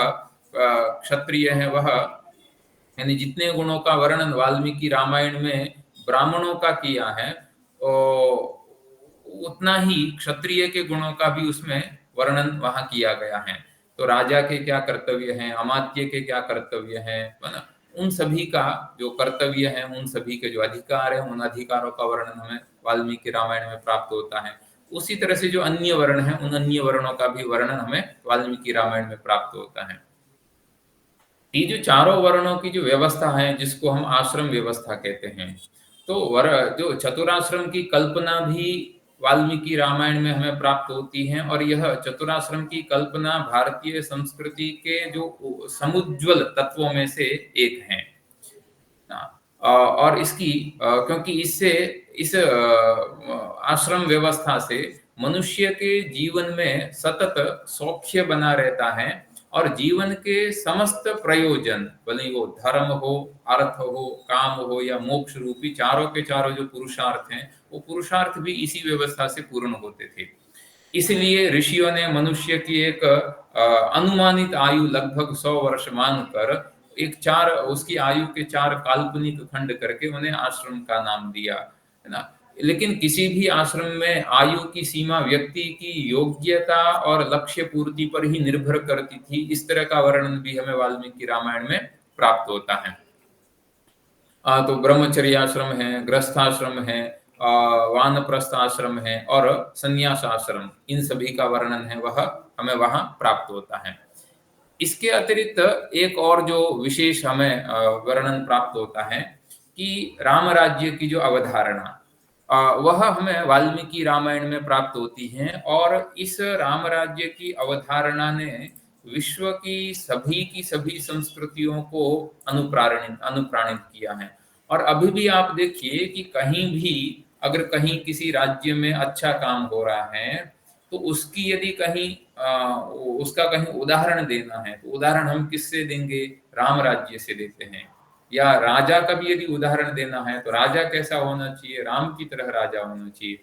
[SPEAKER 1] यानी जितने गुणों का वर्णन वाल्मीकि रामायण में ब्राह्मणों का किया है, उतना ही क्षत्रिय के गुणों का भी उसमें वर्णन वहां किया गया है। तो राजा के क्या कर्तव्य हैं, अमात्य के क्या कर्तव्य हैं, है ना, उन सभी का जो कर्तव्य है, उन सभी के जो अधिकार है, उन अधिकारों का वर्णन हमें वाल्मीकि रामायण में प्राप्त होता है। उसी तरह से जो अन्य वर्ण है, उन अन्य वर्णों का भी वर्णन हमें वाल्मीकि रामायण में प्राप्त होता है। ये जो चारों वर्णों की जो व्यवस्था है, जिसको हम आश्रम व्यवस्था कहते हैं, तो जो चतुराश्रम की कल्पना भी वाल्मीकि रामायण में हमें प्राप्त होती है, और यह चतुराश्रम की कल्पना भारतीय संस्कृति के जो समुज्ज्वल तत्वों में से एक है। और इसकी क्योंकि इससे इस आश्रम व्यवस्था से मनुष्य के जीवन में सतत सौख्य बना रहता है, और जीवन के समस्त प्रयोजन, भले वो धर्म हो, अर्थ हो, काम हो या मोक्ष रूपी चारों के चारों जो पुरुषार्थ हैं, वो पुरुषार्थ भी इसी व्यवस्था से पूर्ण होते थे। इसलिए ऋषियों ने मनुष्य की एक अनुमानित आयु लगभग 100 वर्ष मानकर एक चार उसकी आयु के चार काल्पनिक खंड करके उन्हें आश्रम का नाम दिया, है ना? लेकिन किसी भी आश्रम में आयु की सीमा व्यक्ति की योग्यता और लक्ष्य पूर्ति पर ही निर्भर करती थी। इस तरह का वर्णन भी हमें वाल्मीकि रामायण में प्राप्त होता है। तो ब्रह्मचर्य आश्रम है, गृहस्थाश्रम है, वानप्रस्थ आश्रम है और संन्यास आश्रम, इन सभी का वर्णन है वह हमें वहां प्राप्त होता है। इसके अतिरिक्त एक और जो विशेष हमें वर्णन प्राप्त होता है कि राम राज्य की जो अवधारणा, वह हमें वाल्मीकि रामायण में प्राप्त होती है, और इस राम राज्य की अवधारणा ने विश्व की सभी संस्कृतियों को अनुप्राणित अनुप्राणित किया है। और अभी भी आप देखिए कि कहीं भी अगर कहीं किसी राज्य में अच्छा काम हो रहा है, तो उसकी यदि कहीं उसका कहीं उदाहरण देना है, तो उदाहरण हम किससे देंगे? राम राज्य से देते हैं। या राजा का भी यदि उदाहरण देना है, तो राजा कैसा होना चाहिए? राम की तरह राजा होना चाहिए,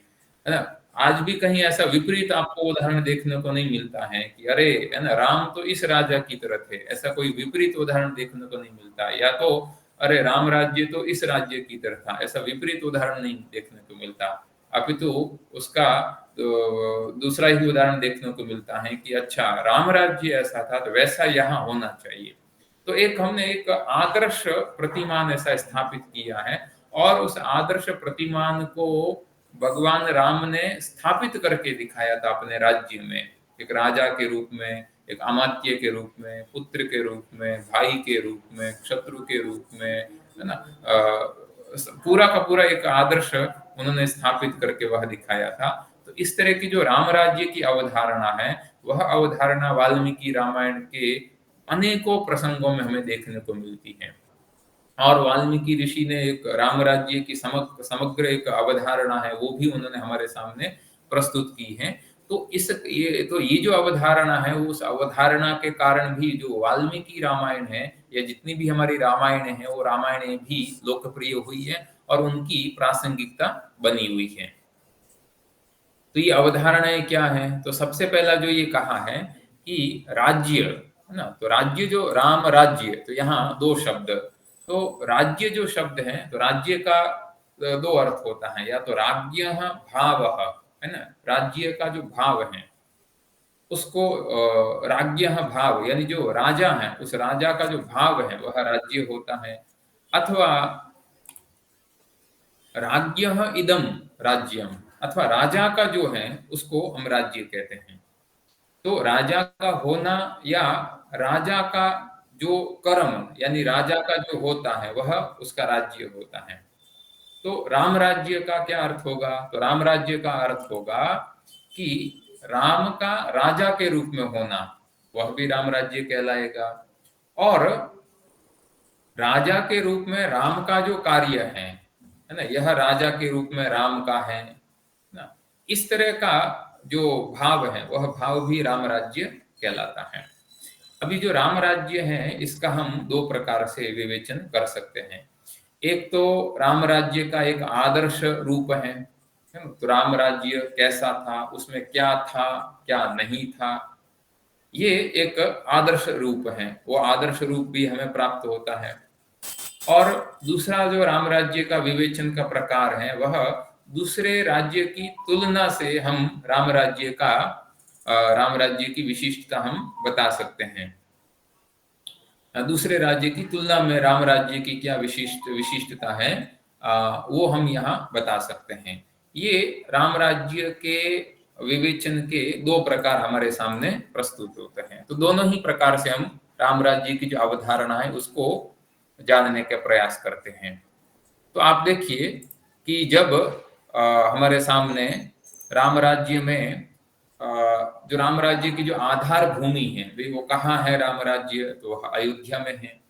[SPEAKER 1] है ना? आज भी कहीं ऐसा विपरीत आपको उदाहरण देखने को नहीं मिलता है कि अरे, है ना, राम तो इस राजा की तरह थे, ऐसा कोई विपरीत उदाहरण देखने को नहीं मिलता। या तो अरे, राम राज्य तो इस राज्य की तरह था, ऐसा विपरीत उदाहरण नहीं देखने को मिलता। अपितु उसका दूसरा ही उदाहरण देखने को मिलता है कि अच्छा, राम राज्य ऐसा था तो वैसा यहाँ होना चाहिए। तो एक हमने एक आदर्श प्रतिमान ऐसा स्थापित किया है, और उस आदर्श प्रतिमान को भगवान राम ने स्थापित करके दिखाया था अपने राज्य में, एक राजा के रूप में, एक अमात्य के रूप में, पुत्र के रूप में, भाई के रूप में, शत्रु के रूप में, है ना? पूरा का पूरा एक आदर्श उन्होंने स्थापित करके वह दिखाया था। तो इस तरह की जो राम राज्य की अवधारणा है, वह अवधारणा वाल्मीकि रामायण के अनेकों प्रसंगों में हमें देखने को मिलती है। और वाल्मीकि ऋषि ने एक राम राज्य की समग्र एक अवधारणा है, वो भी उन्होंने हमारे सामने प्रस्तुत की है। तो ये जो अवधारणा है, उस अवधारणा के कारण भी जो वाल्मीकि रामायण है, या जितनी भी हमारी रामायण है, वो रामायणें भी लोकप्रिय हुई है और उनकी प्रासंगिकता बनी हुई है। तो ये अवधारणाएं क्या है? तो सबसे पहला जो ये कहा है कि राज्य, है ना, तो राज्य जो राम राज्य, तो यहाँ दो शब्द। तो राज्य जो शब्द है, तो राज्य का दो अर्थ होता है, या तो राज्य भाव, है ना, राज्य का जो भाव है उसको राज्य भाव, यानी जो राजा है उस राजा का जो भाव है वह राज्य होता है। अथवा राज्य इदम राज्यम, अथवा राजा का जो है उसको हम राज्य कहते हैं। तो राजा का होना या राजा का जो कर्म, यानी राजा का जो होता है वह उसका राज्य होता है। तो राम राज्य का क्या अर्थ होगा? तो राम राज्य का अर्थ होगा कि राम का राजा के रूप में होना, वह भी राम राज्य कहलाएगा। और राजा के रूप में राम का जो कार्य है, है ना, यह राजा के रूप में राम का है ना। इस तरह का जो भाव है वह भाव भी राम राज्य कहलाता है। अभी जो राम राज्य है इसका हम दो प्रकार से विवेचन कर सकते हैं। एक तो राम राज्य का एक आदर्श रूप है ना? तो राम राज्य कैसा था, उसमें क्या था, क्या नहीं था, ये एक आदर्श रूप है। वो आदर्श रूप भी हमें प्राप्त होता है। और दूसरा जो राम राज्य का विवेचन का प्रकार है वह दूसरे राज्य की तुलना से हम राम राज्य की विशिष्टता हम बता सकते हैं। दूसरे राज्य की तुलना में राम राज्य की क्या विशिष्टता है, वो हम यहाँ बता सकते हैं। ये राम राज्य के विवेचन के दो प्रकार हमारे सामने प्रस्तुत होते हैं। तो दोनों ही प्रकार से हम राम राज्य की जो अवधारणा है उसको जानने का प्रयास करते हैं। तो आप देखिए कि जब हमारे सामने राम राज्य में अ, जो राम राज्य की जो आधार भूमि है वे वो कहाँ है राम राज्य, तो वह अयोध्या में है।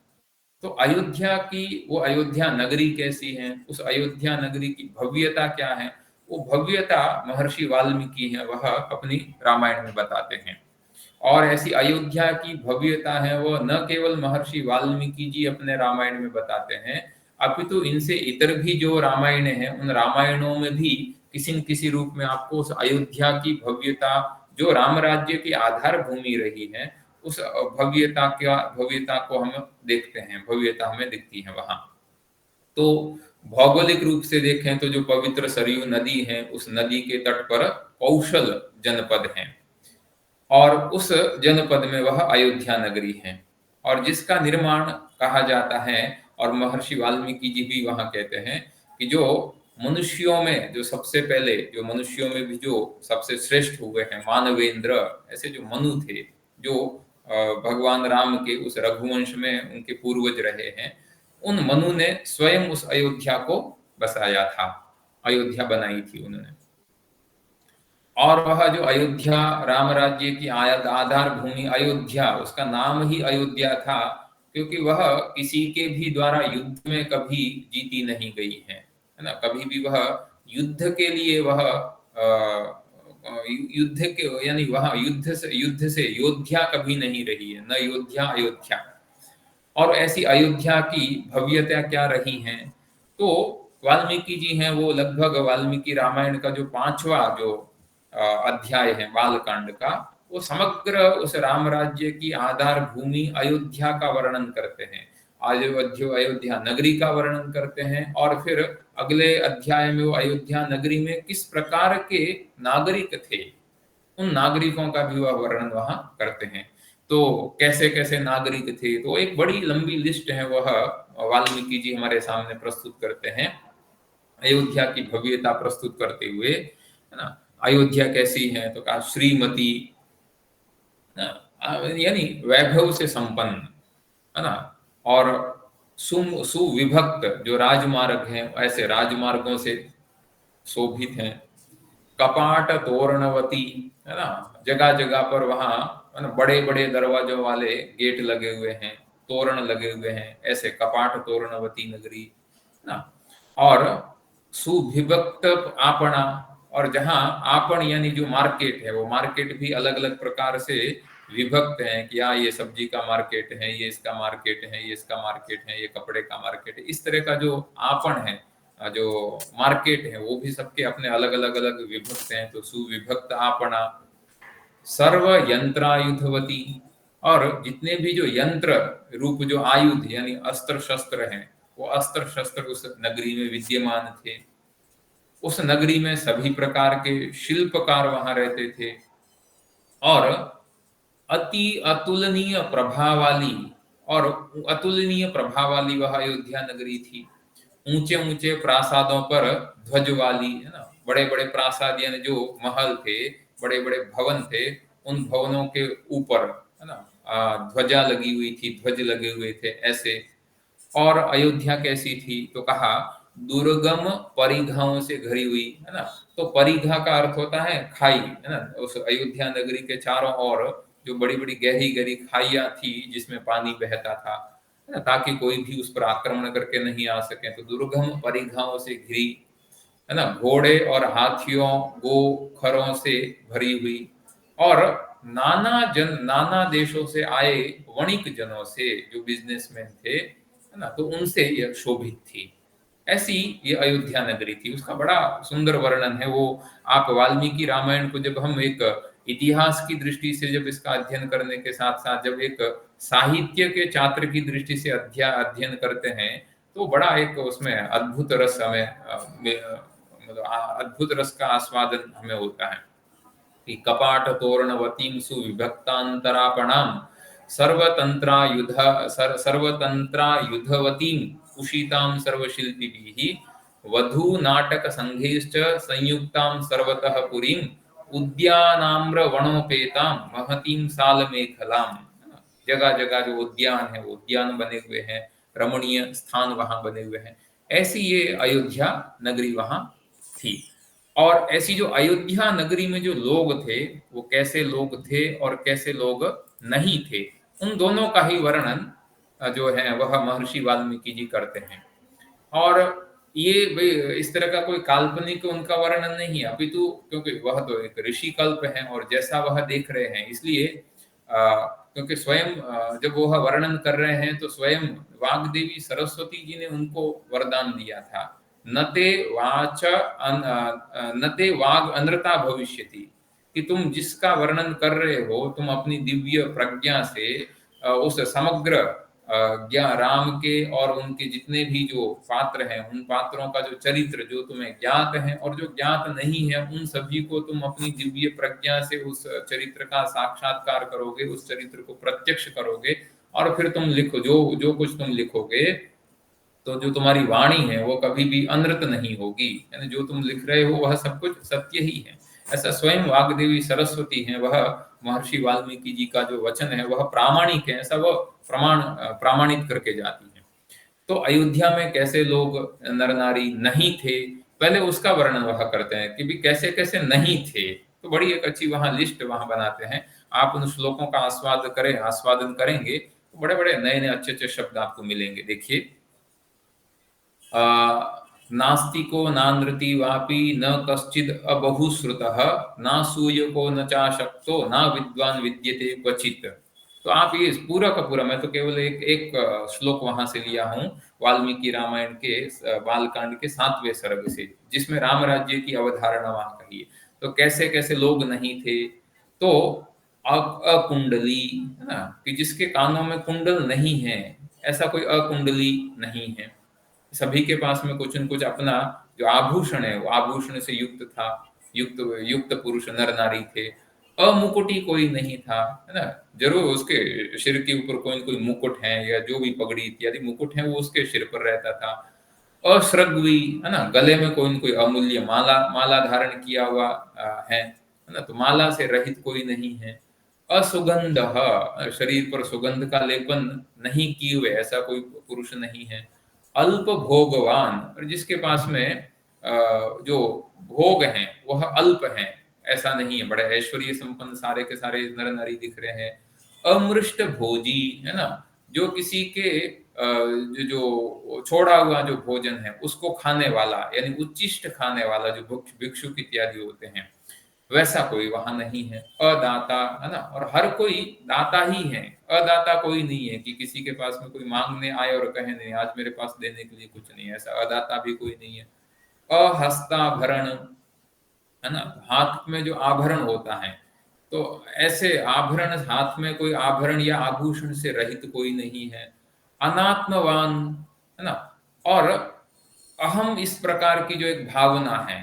[SPEAKER 1] तो अयोध्या की वो अयोध्या नगरी कैसी है, उस अयोध्या नगरी की भव्यता क्या है, वो भव्यता महर्षि वाल्मीकि है वह अपनी रामायण में बताते हैं। और ऐसी अयोध्या की भव्यता है वो न केवल महर्षि वाल्मीकि जी अपने रामायण में बताते हैं, अपितु इनसे इतर भी जो रामायण है उन रामायणों में भी किसी न किसी रूप में आपको उस अयोध्या की भव्यता, जो राम राज्य की आधार भूमि रही है, उस भव्यता को हम देखते हैं, भव्यता हमें दिखती है वहां। तो भौगोलिक रूप से देखें तो जो पवित्र सरयू नदी है उस नदी के तट पर कौशल जनपद है और उस जनपद में वह अयोध्या नगरी है। और जिसका निर्माण कहा जाता है, और महर्षि वाल्मीकि जी भी वहां कहते हैं कि जो मनुष्यों में जो सबसे पहले, जो मनुष्यों में भी जो सबसे श्रेष्ठ हुए हैं मानवेंद्र, ऐसे जो मनु थे, जो भगवान राम के उस रघुवंश में उनके पूर्वज रहे हैं, उन मनु ने स्वयं उस अयोध्या को बसाया था, अयोध्या बनाई थी उन्होंने। और वह जो अयोध्या राम राज्य की आधार भूमि अयोध्या, उसका नाम ही अयोध्या था क्योंकि वह किसी के भी द्वारा युद्ध में कभी जीती नहीं गई है ना। कभी भी वह युद्ध के लिए वह युद्ध के यानी वह युद्ध से योद्धा कभी नहीं रही है, न योद्धा अयोध्या। और ऐसी अयोध्या की भव्यता क्या रही है, तो वाल्मीकि जी हैं वो लगभग वाल्मीकि रामायण का जो 5वां जो अध्याय है बालकांड का, वो समग्र उस राम राज्य की आधार भूमि अयोध्या का वर्णन करते हैं। अयोध्या नगरी का वर्णन करते हैं और फिर अगले अध्याय में वो अयोध्या नगरी में किस प्रकार के नागरिक थे, उन नागरिकों का भी वह वर्णन वहां करते हैं। तो कैसे कैसे नागरिक थे, तो एक बड़ी लंबी लिस्ट है वह वाल्मीकि जी हमारे सामने प्रस्तुत करते हैं, अयोध्या की भव्यता प्रस्तुत करते हुए, है ना। अयोध्या कैसी है, तो कहा श्रीमती, यानी वैभव से संपन्न, है ना। और सुविभक्त जो राजमार्ग हैं ऐसे राजमार्गों से शोभित हैं। कपाट तोरणवती, है ना, जगह जगह पर वहां, है ना, बड़े बड़े दरवाजों वाले गेट लगे हुए हैं, तोरण लगे हुए हैं, ऐसे कपाट तोरणवती नगरी, है ना। और सुविभक्त आपणा, और जहां आपन यानी जो मार्केट है वो मार्केट भी अलग अलग प्रकार से विभक्त है कि ये सब्जी का मार्केट है, ये इसका मार्केट है, ये इसका मार्केट है, ये कपड़े का मार्केट है। इस तरह का जो आपन है, जो मार्केट है, वो भी सबके अपने अलग अलग अलग विभक्त हैं। तो सुविभक्त आपना, सर्व यंत्रायुधवती, और जितने भी जो यंत्र रूप जो आयुध यानी अस्त्र शस्त्र हैं, वो अस्त्र शस्त्र उस नगरी में विद्यमान थे। उस नगरी में सभी प्रकार के शिल्पकार वहां रहते थे और अति अतुलनीय प्रभाव वाली, और अतुलनीय प्रभाव वाली वह अयोध्या नगरी थी। ऊंचे ऊंचे प्रासादों पर ध्वज वाली, है ना, बड़े बड़े प्रासाद यानी जो महल थे, बड़े बड़े भवन थे, उन भवनों के ऊपर, है ना, ध्वजा लगी हुई थी, ध्वज लगे हुए थे ऐसे। और अयोध्या कैसी थी, तो कहा दुर्गम परिघाओं से घिरी हुई, है ना। तो परिघा का अर्थ होता है खाई, है ना। उस अयोध्या नगरी के चारों ओर जो बड़ी बड़ी गहरी गहरी खाइयां थी जिसमें पानी बहता था, है ना, ताकि कोई भी उस पर आक्रमण करके नहीं आ सके। तो दुर्गम परिघाओं से घिरी, है ना, घोड़े और हाथियों, गो खरों से भरी हुई, और नाना देशों से आए वणिक जनों से, जो बिजनेसमैन थे, है ना, तो उनसे यह शोभित थी। ऐसी ये अयोध्या नगरी थी। उसका बड़ा सुंदर वर्णन है वो। आप वाल्मीकि रामायण को जब हम एक इतिहास की दृष्टि से जब इसका अध्ययन करने के साथ साथ जब एक साहित्य के छात्र की दृष्टि से अध्ययन करते हैं, तो बड़ा एक उसमें अद्भुत रस हमें मतलब अद्भुत रस का आस्वादन हमें होता है कि कपाट तोरणवतीं सुविभक्तांतरापणां सर्वतंत्रायुध सर्वतंत्रायुधवतीं उषितां सर्वशिल्पिभिः वधू नाटक संघैश्च संयुक्तां सर्वतः पुरीं उद्यानाम्र वनोपेतां महतीं सालमेखलां। जगह जगह जो उद्यान है वो उद्यान बने हुए हैं, रमणीय स्थान वहां बने हुए हैं। ऐसी ये अयोध्या नगरी वहां थी। और ऐसी जो अयोध्या नगरी में जो लोग थे, वो कैसे लोग थे और कैसे लोग नहीं थे, उन दोनों का ही वर्णन जो है वह महर्षि वाल्मीकि जी करते हैं। और ये इस तरह का कोई काल्पनिक उनका वर्णन नहीं है, अपितु क्योंकि वह तो एक ऋषि कल्प है और जैसा वह देख रहे हैं, इसलिए क्योंकि स्वयं जब वह वर्णन कर रहे हैं तो स्वयं वाग्देवी सरस्वती जी ने उनको वरदान दिया था, न ते वाग अनृता भविष्यति, कि तुम जिसका वर्णन कर रहे हो, तुम अपनी दिव्य प्रज्ञा से उस समग्र राम के और उनके जितने भी जो पात्र हैं, उन पात्रों का जो चरित्र जो तुम्हें ज्ञात है और जो ज्ञात नहीं है, उन सभी को तुम अपनी दिव्य प्रज्ञा से उस चरित्र का साक्षात्कार करोगे, उस चरित्र को प्रत्यक्ष करोगे, और फिर तुम लिखो जो जो कुछ तुम लिखोगे, तो जो तुम्हारी वाणी है वो कभी भी अनृत नहीं होगी, यानी जो तुम लिख रहे हो वह सब कुछ सत्य ही है। ऐसा स्वयं वाग्देवी सरस्वती है, वह महर्षि वाल्मीकि जी का जो वचन है वह प्रामाणिक है, ऐसा वह प्रमाणित करके जाती है। तो अयोध्या में कैसे लोग नर नारी नहीं थे, पहले उसका वर्णन वह करते हैं कि भी कैसे कैसे नहीं थे। तो बड़ी एक अच्छी वहां लिस्ट वहां बनाते हैं। आप उन श्लोकों का आस्वादन करेंगे तो बड़े बड़े नए नए अच्छे अच्छे शब्द आपको मिलेंगे। देखिए, नास्तिको नानृति वापि न कश्चिद अबहुश्रुतः ना सूयको न चाशक्तो ना विद्वान विद्यते क्वचित। तो आप ये पूरा का पूरा, मैं तो केवल एक एक श्लोक वहां से लिया हूं, वाल्मीकि रामायण के बालकांड के 7वें सर्ग से, जिसमें राम राज्य की अवधारणा वहां कही है। तो कैसे कैसे लोग नहीं थे, तो अकुंडली, है ना, कि जिसके कानों में कुंडल नहीं है, ऐसा कोई अकुंडली नहीं है। सभी के पास में कुछ न कुछ अपना जो आभूषण है वो आभूषण से युक्त था, युक्त युक्त पुरुष नर नारी थे। अमुकुटी कोई नहीं था, है ना, जरूर उसके सिर के ऊपर कोई न कोई मुकुट है या जो भी पगड़ी इत्यादि मुकुट है वो उसके सिर पर रहता था। अश्रग्वी, है ना, गले में कोई न कोई अमूल्य माला माला धारण किया हुआ है ना, तो माला से रहित कोई नहीं है। असुगंध, शरीर पर सुगंध का लेपन नहीं किए हुए ऐसा कोई पुरुष नहीं है। अल्प भोगवान, और जिसके पास में जो भोग हैं वह अल्प हैं, ऐसा नहीं है, बड़े ऐश्वर्य संपन्न सारे के सारे नर नारी दिख रहे हैं। अमृष्ट भोजी, है ना, जो किसी के जो छोड़ा हुआ जो भोजन है उसको खाने वाला, यानी उच्चिष्ट खाने वाला, जो भिक्षुक इत्यादि होते हैं, वैसा कोई वहां नहीं है। अदाता, है ना, और हर कोई दाता ही है, अदाता कोई नहीं है कि किसी के पास में कोई मांगने आए और कहे नहीं आज मेरे पास देने के लिए कुछ नहीं है, ऐसा अदाता भी कोई नहीं है। अहस्ताभरण, है ना, हाथ में जो आभरण होता है, तो ऐसे आभरण, हाथ में कोई आभरण या आभूषण से रहित कोई नहीं है। अनात्मवान, है ना, और अहम इस प्रकार की जो एक भावना है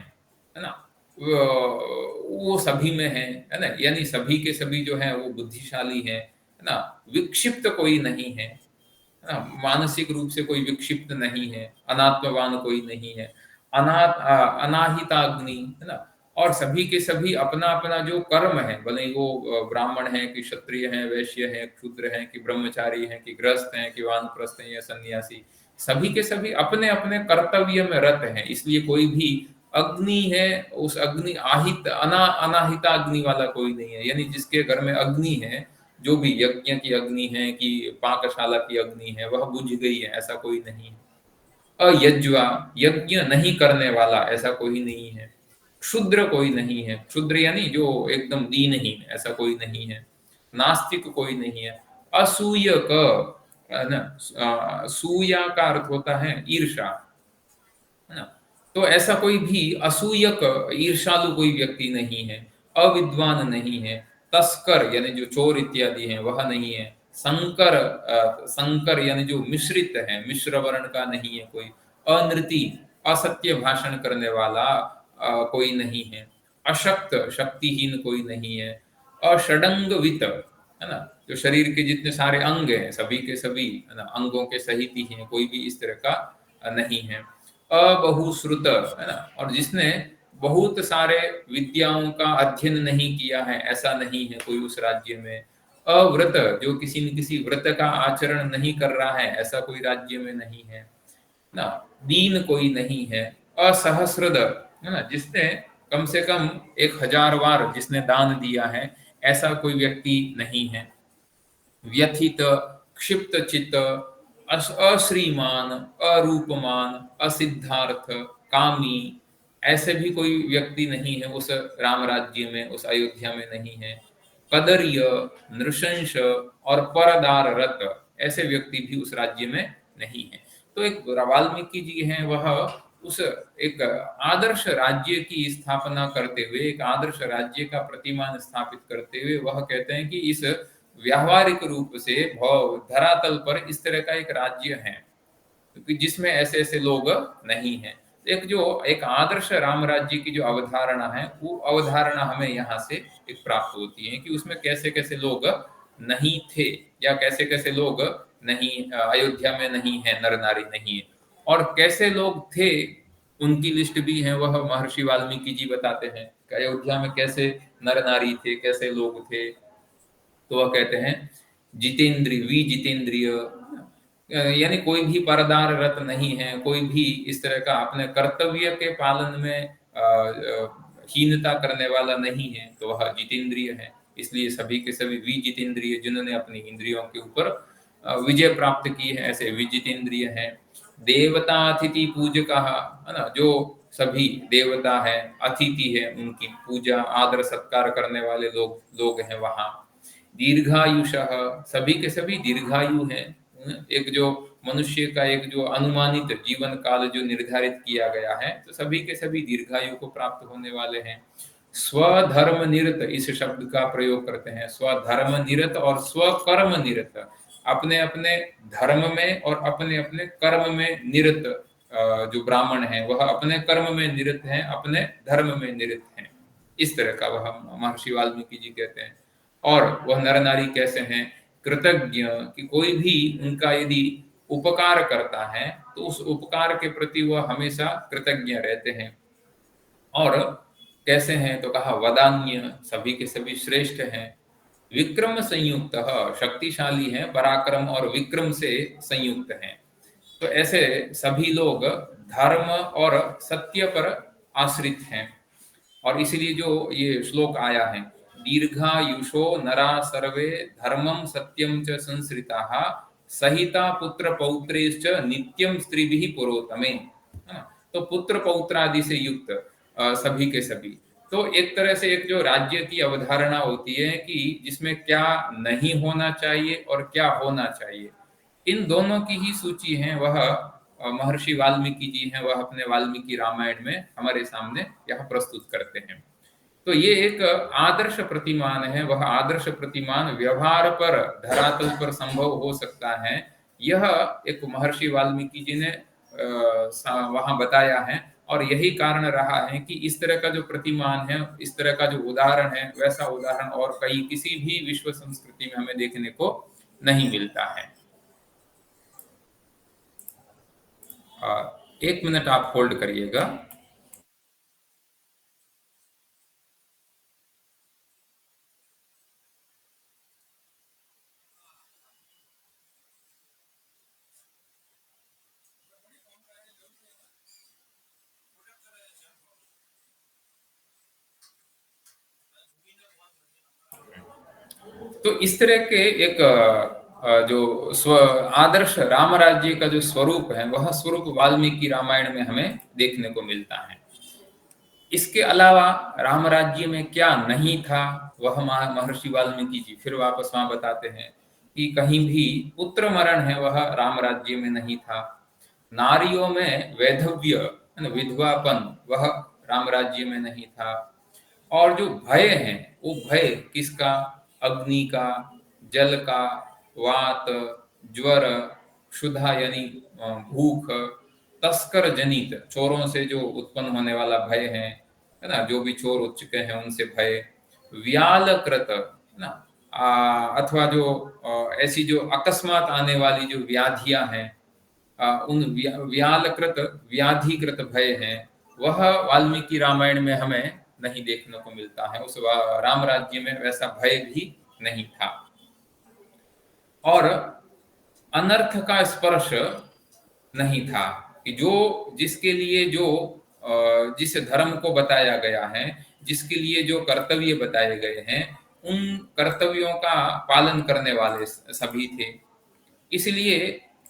[SPEAKER 1] ना, वो सभी में है ना, यानी सभी के सभी जो है वो बुद्धिशाली है ना, विक्षिप्त कोई नहीं है ना, मानसिक रूप से कोई विक्षिप्त नहीं है, अनात्मवान कोई नहीं है। अनाहिताग्नि, है ना, और सभी के सभी अपना अपना जो कर्म है, भले ही वो ब्राह्मण है कि क्षत्रिय है, वैश्य है, क्षूद्र है कि ब्रह्मचारी है कि गृहस्थ है कि वानप्रस्थ है या सन्यासी, सभी के सभी अपने अपने कर्तव्य में रत हैं। इसलिए कोई भी अग्नि है, उस अग्नि अनाहिता अग्नि वाला कोई नहीं है, यानी जिसके घर में अग्नि है जो भी यज्ञ की अग्नि है कि पाकशाला की अग्नि है वह बुझ गई है, ऐसा कोई नहीं है। अयज्वा, यज्ञ नहीं करने वाला ऐसा कोई नहीं है। क्षुद्र कोई नहीं है, क्षुद्र यानी जो एकदम दीनहीन, ऐसा कोई नहीं है। नास्तिक कोई नहीं है। असूयक, है ना, सूया का अर्थ होता है ईर्षा, है ना। तो ऐसा कोई भी असूयक, ईर्षालु कोई व्यक्ति नहीं है। अविद्वान नहीं है। तस्कर यानी जो चोर इत्यादि हैं वह नहीं है। संकर, संकर यानी जो मिश्रित है, मिश्र वर्ण का नहीं है कोई। अनृति, असत्य भाषण करने वाला कोई नहीं है। अशक्त, शक्तिहीन कोई नहीं है। अषडंगवित, है ना, जो शरीर के जितने सारे अंग हैं सभी के सभी, है ना, अंगों के सहित ही हैं, कोई भी इस तरह का नहीं है। अबहुश्रुत, है ना, और जिसने बहुत सारे विद्याओं का अध्ययन नहीं किया है ऐसा नहीं है कोई उस राज्य में। अव्रत, जो किसी न किसी व्रत का आचरण नहीं कर रहा है ऐसा कोई राज्य में नहीं है ना। दीन कोई नहीं है। असहस्रद, है ना, जिसने कम से कम 1000 बार जिसने दान दिया है ऐसा कोई व्यक्ति नहीं है। व्यथित, क्षिप्त चित्त, अश्रीमान, अरूपमान, असिद्धार्थ, कामी, ऐसे भी कोई व्यक्ति नहीं है उस राम राज्य में, उस अयोध्या में नहीं है। कदर्य, नृशंस और परदार रत, ऐसे व्यक्ति भी उस राज्य में नहीं है। तो एक वाल्मीकि जी हैं, वह उस एक आदर्श राज्य की स्थापना करते हुए, एक आदर्श राज्य का प्रतिमान स्थापित करते हुए वह कहते हैं कि इस व्यावहारिक रूप से धरातल पर इस तरह का एक राज्य है क्योंकि जिसमें ऐसे ऐसे लोग नहीं हैं। एक जो एक आदर्श राम राज्य की जो अवधारणा है वो अवधारणा हमें यहाँ से एक प्राप्त होती है कि उसमें कैसे कैसे लोग नहीं थे या कैसे कैसे लोग नहीं, अयोध्या में नहीं है, नर नारी नहीं है। और कैसे लोग थे उनकी लिस्ट भी है, वह महर्षि वाल्मीकि जी बताते हैं कि अयोध्या में कैसे नर नारी थे, कैसे लोग थे। तो वह कहते हैं जितेंद्रिय, विजितेंद्रिय, यानी कोई भी परदार रत नहीं है, कोई भी इस तरह का अपने कर्तव्य के पालन में हीनता करने वाला नहीं है, तो वह जितेंद्रिय है। इसलिए सभी के सभी विजितेंद्रिय, जिन्होंने अपनी इंद्रियों के ऊपर विजय प्राप्त की है, ऐसे विजितेंद्रिय हैं। देवता अतिथि पूजक, है ना, जो सभी देवता है, अतिथि है, उनकी पूजा आदर सत्कार करने वाले लोग लोग हैं वहां। दीर्घायुषः, सभी के सभी दीर्घायु हैं। एक जो मनुष्य का एक जो अनुमानित जीवन काल जो निर्धारित किया गया है, तो सभी के सभी दीर्घायु को प्राप्त होने वाले हैं। स्वधर्म निरत, इस शब्द का प्रयोग करते हैं, स्वधर्म निरत और स्वकर्म निरत, अपने अपने धर्म में और अपने अपने कर्म में निरत। जो ब्राह्मण है वह अपने कर्म में निरत हैं, अपने धर्म में निरत हैं। इस तरह का वह महर्षि वाल्मीकि जी कहते हैं। और वह नर नारी कैसे हैं? कृतज्ञ, कि कोई भी उनका यदि उपकार करता है तो उस उपकार के प्रति वह हमेशा कृतज्ञ रहते हैं। और कैसे हैं तो कहा वदान्य, सभी के सभी श्रेष्ठ हैं। विक्रम संयुक्त, शक्तिशाली है, पराक्रम और विक्रम से संयुक्त हैं। तो ऐसे सभी लोग धर्म और सत्य पर आश्रित हैं। और इसीलिए जो ये श्लोक आया है, दीर्घायुषो नरा सर्वे धर्मम सत्यम च संसृताः सहिता पुत्र पौत्रेश्च नित्यम स्त्रीभिः पुरोतमे, है ना। तो पुत्र पौत्र आदि से युक्त सभी के सभी। तो एक तरह से एक जो राज्य की अवधारणा होती है कि जिसमें क्या नहीं होना चाहिए और क्या होना चाहिए, इन दोनों की ही सूची है वह महर्षि वाल्मीकि जी हैं, वह अपने वाल्मीकि रामायण में हमारे सामने यह प्रस्तुत करते हैं। तो ये एक आदर्श प्रतिमान है, वह आदर्श प्रतिमान व्यवहार पर, धरातल पर संभव हो सकता है। यह एक महर्षि वाल्मीकि जी ने वहां बताया है। और यही कारण रहा है कि इस तरह का जो प्रतिमान है, इस तरह का जो उदाहरण है, वैसा उदाहरण और कई किसी भी विश्व संस्कृति में हमें देखने को नहीं मिलता है। 1 मिनट आप होल्ड करिएगा। तो इस तरह के एक जो आदर्श राम राज्य का जो स्वरूप है, वह स्वरूप वाल्मीकि रामायण में हमें देखने को मिलता है। इसके अलावा राम राज्य में क्या नहीं था, वह महर्षि वाल्मीकि जी फिर वापस वहां बताते हैं कि कहीं भी पुत्र मरण है, वह राम राज्य में नहीं था। नारियों में वैधव्य, विधवापन, वह राम राज्य में नहीं था। और जो भय है, वो भय किसका? अग्नि का, जल का, वात, ज्वर, क्षुधा यानी भूख, तस्कर जनित, चोरों से जो उत्पन्न होने वाला भय है ना, जो भी चोर उठ चुके हैं उनसे भय, व्यालकृत है ना, अथवा जो ऐसी जो अकस्मात आने वाली जो व्याधियां हैं, उन व्यालकृत, व्याधिकृत भय है, वह वाल्मीकि रामायण में हमें नहीं देखने को मिलता है। उस राम राज्य में वैसा भय भी नहीं था। और अनर्थ का स्पर्श नहीं था कि जो जिसके लिए जो जिस धर्म को बताया गया है, जिसके लिए जो कर्तव्य बताए गए हैं, उन कर्तव्यों का पालन करने वाले सभी थे। इसलिए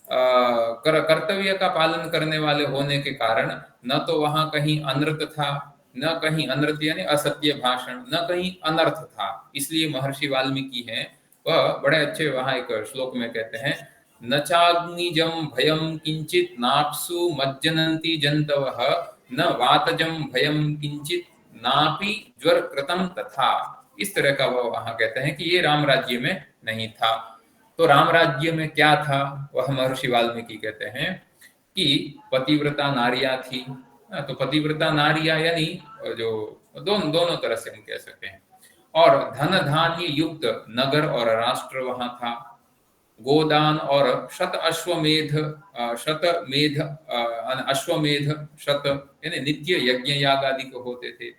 [SPEAKER 1] कर्तव्य का पालन करने वाले होने के कारण न तो वहां कहीं अनर्थ था, न कहीं अनर्थ यानी असत्य भाषण, न कहीं अनर्थ था। इसलिए महर्षि वाल्मीकि हैं, वह बड़े अच्छे वहां एक श्लोक में कहते हैं, न चाग्निजम भयम किंचित नाप्सु मज्जनन्ति जंतवः, न वातजम भयम किंचित नापि ज्वर कृतम तथा। इस तरह का वह वहां कहते हैं कि ये राम राज्य में नहीं था। तो राम राज्य में क्या था, वह महर्षि वाल्मीकि कहते हैं कि पतिव्रता नारियां थी। तो पतिव्रता नारियां यानी जो दोनों तरह से हम कह सकते हैं। और धन धान्य युक्त नगर और राष्ट्र वहां था। गोदान और अश्वमेध शत यानी नित्य यज्ञ याग आदि को होते थे।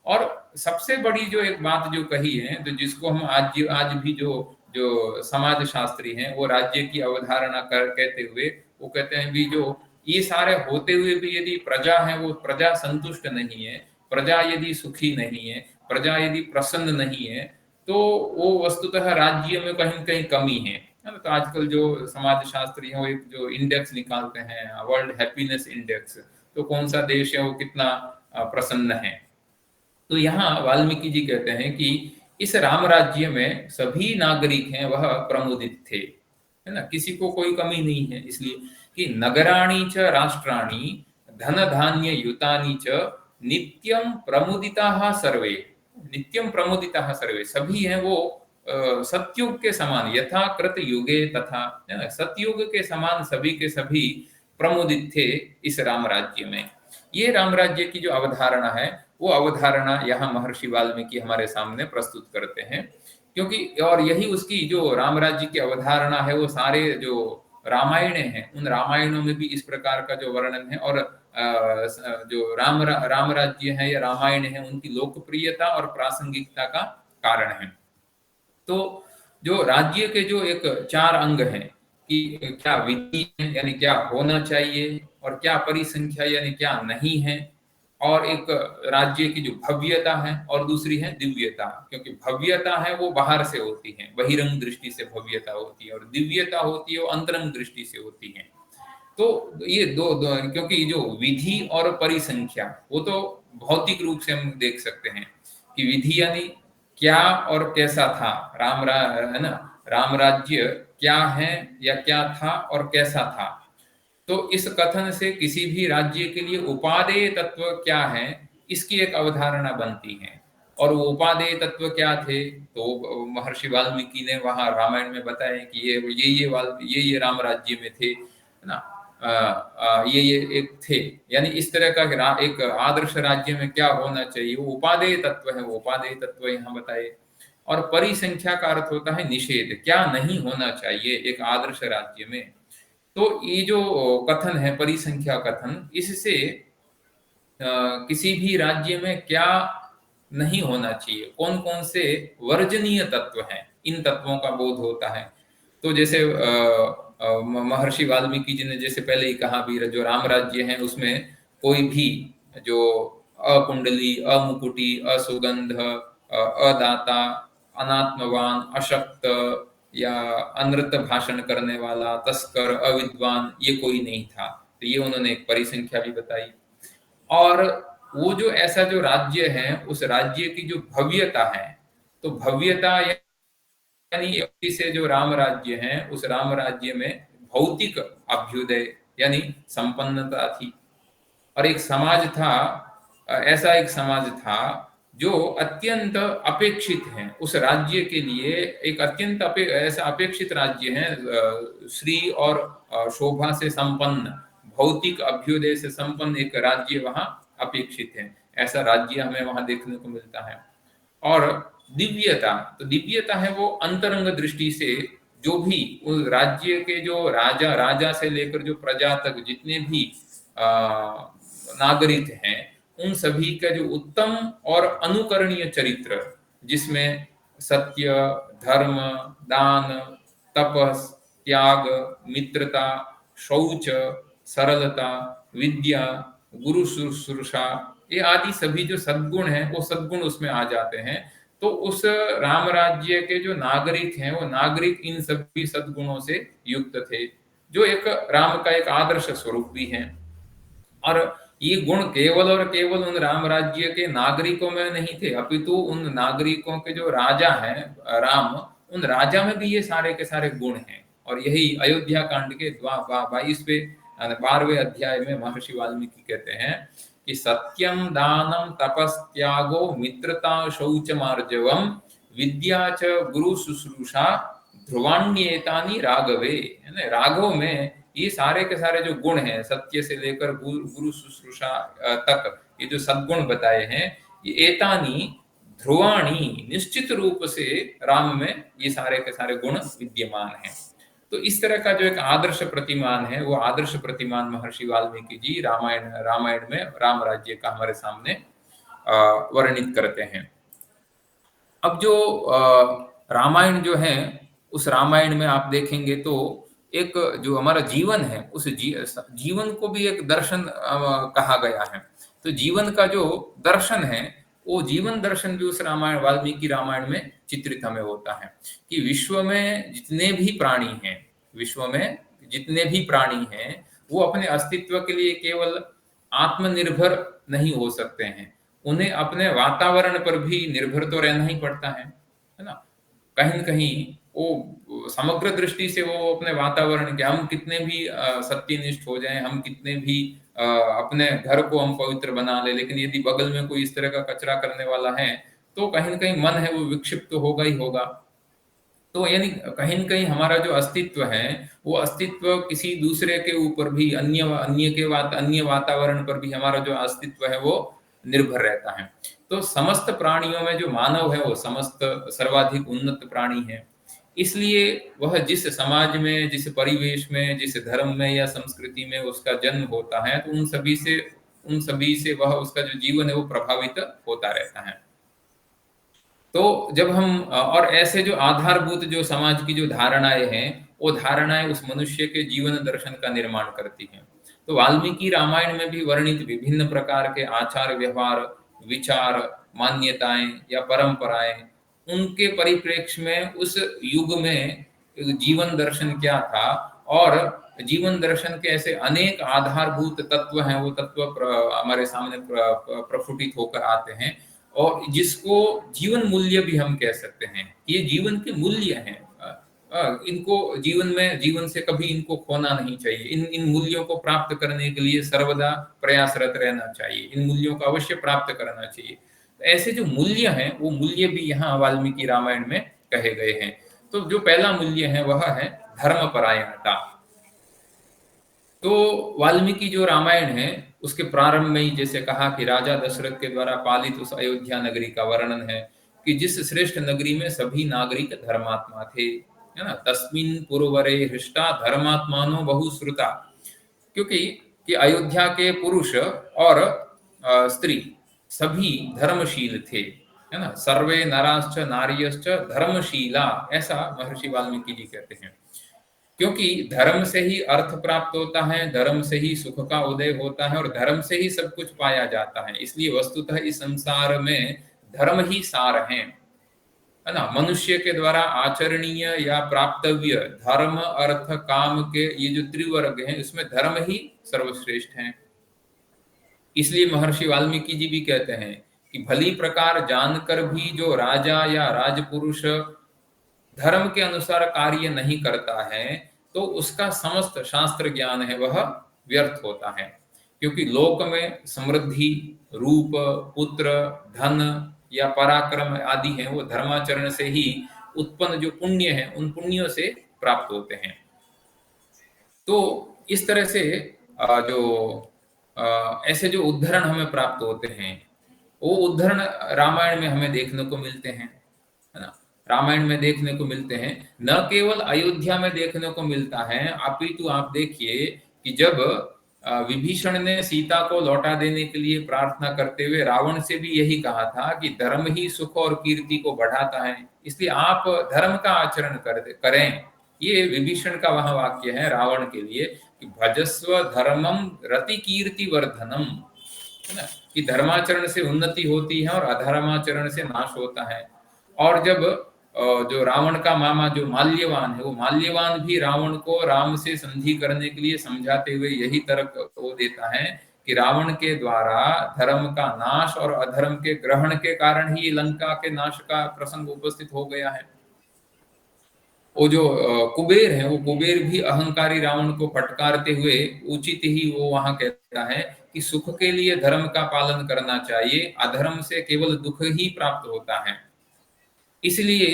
[SPEAKER 1] और सबसे बड़ी जो एक बात जो कही है, तो जिसको हम आज भी जो जो समाज शास्त्री हैं, वो राज्य की अवधारणा कहते हुए वो कहते हैं भी जो ये सारे होते हुए भी यदि प्रजा है, वो प्रजा संतुष्ट नहीं है, प्रजा यदि सुखी नहीं है, प्रजा यदि प्रसन्न नहीं है, तो वो वस्तुतः राज्य में कहीं कहीं कमी है ना। तो आजकल जो समाज शास्त्री हैं, वो एक जो इंडेक्स निकालते हैं, वर्ल्ड हैप्पीनेस इंडेक्स, तो कौन सा देश है वो कितना प्रसन्न है। तो यहाँ वाल्मीकि जी कहते हैं कि इस राम राज्य में सभी नागरिक हैं वह प्रमुदित थे, है ना, किसी को कोई कमी नहीं है। इसलिए कि नगराणी च राष्ट्राणी धन धान्य युतानि च नित्यम प्रमुदिता सर्वे, नित्यम प्रमुदिता सर्वे, सभी हैं वो सतयुग के समान, यथा कृत युगे तथा, है ना, सतयुग के समान सभी के सभी प्रमुदित थे इस राम राज्य में। ये राम राज्य की जो अवधारणा है, वो अवधारणा यहाँ महर्षि वाल्मीकि हमारे सामने प्रस्तुत करते हैं। क्योंकि और यही उसकी जो राम राज्य की अवधारणा है, वो सारे जो रामायण हैं, उन रामायणों में भी इस प्रकार का जो वर्णन है। और जो राम राज्य है या रामायण है, उनकी लोकप्रियता और प्रासंगिकता का कारण है। तो जो राज्य के जो एक 4 अंग हैं कि क्या विधि है यानी क्या होना चाहिए, और क्या परिसंख्या यानी क्या नहीं है, और एक राज्य की जो भव्यता है, और दूसरी है दिव्यता। क्योंकि भव्यता है वो बाहर से होती है, बहिरंग दृष्टि से भव्यता होती है, और दिव्यता होती है वो अंतरंग दृष्टि से होती है। तो ये दो क्योंकि जो विधि और परिसंख्या, वो तो भौतिक रूप से हम देख सकते हैं कि विधि यानी क्या और कैसा था, है ना, राम राज्य क्या है या क्या था और कैसा था। तो इस कथन से किसी भी राज्य के लिए उपादेय तत्व क्या है, इसकी एक अवधारणा बनती है। और वो उपादेय तत्व क्या थे, तो महर्षि वाल्मीकि ने वहां रामायण में बताया कि ये राम राज्य में थे, है ना। ये एक थे, यानी इस तरह का एक आदर्श राज्य में क्या होना चाहिए, वो उपादेय तत्व है, वो उपादेय तत्व यहाँ बताए। और परिसंख्या का अर्थ होता है निषेध, क्या नहीं होना चाहिए एक आदर्श राज्य में। तो ये जो कथन है परिसंख्या कथन, इससे किसी भी राज्य में क्या नहीं होना चाहिए, कौन कौन से वर्जनीय तत्व हैं, इन तत्वों का बोध होता है। तो जैसे महर्षि वाल्मीकि जी ने जैसे पहले ही कहा भी, जो राम राज्य है उसमें कोई भी जो अकुंडली, अमुकुटी, असुगंध, अदाता, अनात्मवान, अशक्त या अनृत भाषण करने वाला, तस्कर, अविद्वान, ये कोई नहीं था। तो ये उन्होंने एक परिसंख्या भी बताई। और वो जो ऐसा जो राज्य है, उस राज्य की जो भव्यता है, तो भव्यता यानी से जो राम राज्य है, उस राम राज्य में भौतिक अभ्युदय यानी संपन्नता थी। और एक समाज था, ऐसा एक समाज था जो अत्यंत अपेक्षित है उस राज्य के लिए। एक अत्यंत ऐसा अपेक्षित राज्य है, श्री और शोभा से संपन्न, भौतिक अभ्युदय से संपन्न एक राज्य वहां अपेक्षित है। ऐसा राज्य हमें वहां देखने को मिलता है। और दिव्यता, तो दिव्यता है वो अंतरंग दृष्टि से जो भी उस राज्य के जो राजा से लेकर जो प्रजा तक जितने भी नागरिक हैं, उन सभी का जो उत्तम और अनुकरणीय चरित्र, जिसमें सत्य, धर्म, दान, तपस, त्याग, मित्रता, शौच, सरलता, विद्या, गुरु शुश्रूषा, ये आदि सभी जो सद्गुण हैं, वो सद्गुण उसमें आ जाते हैं। तो उस राम राज्य के जो नागरिक हैं, वो नागरिक इन सभी सद्गुणों से युक्त थे, जो एक राम का एक आदर्श स्वरूप भी है। और ये गुण केवल और केवल उन राम राज्य के नागरिकों में नहीं थे, अपितु उन नागरिकों के जो राजा हैं राम, उन राजा में भी ये सारे के सारे गुण हैं। और यही अयोध्या कांड के 22वें अध्याय में महर्षि वाल्मीकि कहते हैं कि सत्यम दानम तपस्त्यागो मित्रता शौच मार्जवम विद्या च गुरु शुश्रूषा ध्रुवाण्येतानि राघवे। है ना, राघव में ये सारे के सारे जो गुण हैं, सत्य से लेकर गुरु शुश्रूषा तक, ये जो सद्गुण बताए हैं, ये एतानी ध्रुवाणी, निश्चित रूप से राम में ये सारे के सारे गुण विद्यमान हैं। तो इस तरह का जो एक आदर्श प्रतिमान है, वो आदर्श प्रतिमान महर्षि वाल्मीकि जी रामायण में राम राज्य का हमारे सामने वर्णित करते हैं। अब जो रामायण जो है, उस रामायण में आप देखेंगे तो एक जो हमारा जीवन है, उस जीवन को भी एक दर्शन कहा गया है। तो जीवन का जो दर्शन है, वो जीवन दर्शन भी उस रामायण, वाल्मीकि रामायण में चित्रित हमें होता है कि विश्व में जितने भी प्राणी हैं, विश्व में जितने भी प्राणी हैं, वो अपने अस्तित्व के लिए केवल आत्मनिर्भर नहीं हो सकते हैं, उन्हें अपने वातावरण पर भी निर्भर तो रहना ही पड़ता है ना। कहीं न कहीं वो समग्र दृष्टि से वो अपने वातावरण के, हम कितने भी सत्यनिष्ठ हो जाएं, हम कितने भी अपने घर को हम पवित्र बना ले, लेकिन यदि बगल में कोई इस तरह का कचरा करने वाला है, तो कहीं न कहीं मन है वो विक्षिप्त तो होगा ही होगा। तो यानी कहीं न कहीं हमारा जो अस्तित्व है, वो अस्तित्व किसी दूसरे के ऊपर भी, अन्य वातावरण पर भी हमारा जो अस्तित्व है वो निर्भर रहता है। तो समस्त प्राणियों में जो मानव है, वो समस्त सर्वाधिक उन्नत प्राणी है। इसलिए वह जिस समाज में, जिस परिवेश में, जिस धर्म में या संस्कृति में उसका जन्म होता है, तो उन सभी से वह, उसका जो जीवन है वो प्रभावित होता रहता है। तो जब हम और ऐसे जो आधारभूत जो समाज की जो धारणाएं हैं, वो धारणाएं उस मनुष्य के जीवन दर्शन का निर्माण करती हैं। तो वाल्मीकि रामायण में भी वर्णित विभिन्न प्रकार के आचार व्यवहार, विचार, मान्यताएं या परंपराएं, उनके परिप्रेक्ष्य में उस युग में जीवन दर्शन क्या था, और जीवन दर्शन के ऐसे अनेक आधारभूत तत्व हैं, वो तत्व हमारे सामने प्रफुटित होकर आते हैं, और जिसको जीवन मूल्य भी हम कह सकते हैं। ये जीवन के मूल्य हैं, इनको जीवन से कभी इनको खोना नहीं चाहिए। इन मूल्यों को प्राप्त करने के लिए सर्वदा प्रयासरत रहना चाहिए, इन मूल्यों को अवश्य प्राप्त करना चाहिए। तो ऐसे जो मूल्य हैं, वो मूल्य भी यहाँ वाल्मीकि रामायण में कहे गए हैं। तो जो पहला मूल्य है वह है धर्मपरायणता। तो वाल्मीकि जो रामायण है, उसके प्रारंभ में ही जैसे कहा कि राजा दशरथ के द्वारा पालित उस अयोध्या नगरी का वर्णन है कि जिस श्रेष्ठ नगरी में सभी नागरिक धर्मात्मा थे, है ना। तस्मिन् पुरवरे हृष्टा धर्मात्मानो बहुश्रुता, क्योंकि कि अयोध्या के पुरुष और स्त्री सभी धर्मशील थे, है ना। सर्वे नराश्च नार्यश्च धर्मशीला, ऐसा महर्षि वाल्मीकि जी कहते हैं। क्योंकि धर्म से ही अर्थ प्राप्त होता है, धर्म से ही सुख का उदय होता है, और धर्म से ही सब कुछ पाया जाता है। इसलिए वस्तुतः इस संसार में धर्म ही सार है। है ना, मनुष्य के द्वारा आचरणीय या प्राप्तव्य धर्म अर्थ काम के ये जो त्रिवर्ग हैं, इसमें धर्म ही सर्वश्रेष्ठ है। इसलिए महर्षि वाल्मीकि जी भी कहते हैं कि भली प्रकार जानकर भी जो राजा या राजपुरुष धर्म के अनुसार कार्य नहीं करता है, तो उसका समस्त शास्त्र ज्ञान है वह व्यर्थ होता है। क्योंकि लोक में समृद्धि, रूप, पुत्र, धन या पराक्रम आदि हैं, वो धर्माचरण से ही उत्पन्न जो पुण्य है, उन पुण्यों से प्राप्त होते हैं। तो इस तरह से ऐसे जो उद्धरण हमें प्राप्त होते हैं, वो उद्धरण रामायण में हमें देखने को मिलते हैं, है ना? रामायण में देखने को मिलते हैं, न केवल अयोध्या में देखने को मिलता है, अपितु आप देखिए कि जब विभीषण ने सीता को लौटा देने के लिए प्रार्थना करते हुए रावण से भी यही कहा था कि धर्म ही सुख और कीर्ति को बढ़ाता है, इसलिए आप धर्म का आचरण करें। ये विभीषण का वहां वाक्य है रावण के लिए कि भजस्व धर्मम रति कीर्ति वर्धनम, है ना, कि धर्माचरण से उन्नति होती है और अधर्माचरण से नाश होता है। और जब जो रावण का मामा जो माल्यवान है, वो माल्यवान भी रावण को राम से संधि करने के लिए समझाते हुए यही तर्क वो देता है कि रावण के द्वारा धर्म का नाश और अधर्म के ग्रहण के कारण ही लंका के नाश का प्रसंग उपस्थित हो गया है। वो जो कुबेर है, वो कुबेर भी अहंकारी रावण को फटकारते हुए उचित ही वो वहां कहता है कि सुख के लिए धर्म का पालन करना चाहिए, अधर्म से केवल दुख ही प्राप्त होता है। इसलिए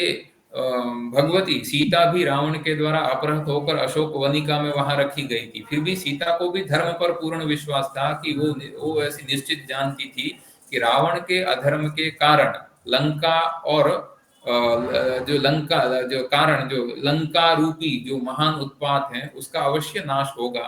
[SPEAKER 1] भगवती सीता भी रावण के द्वारा अपहृत होकर अशोक वनिका में वहां रखी गई थी, फिर भी सीता को भी धर्म पर पूर्ण विश्वास था कि वो ऐसी निश्चित जानती थी कि रावण के अधर्म के कारण लंका और जो लंका रूपी जो महान उत्पात है उसका अवश्य नाश होगा।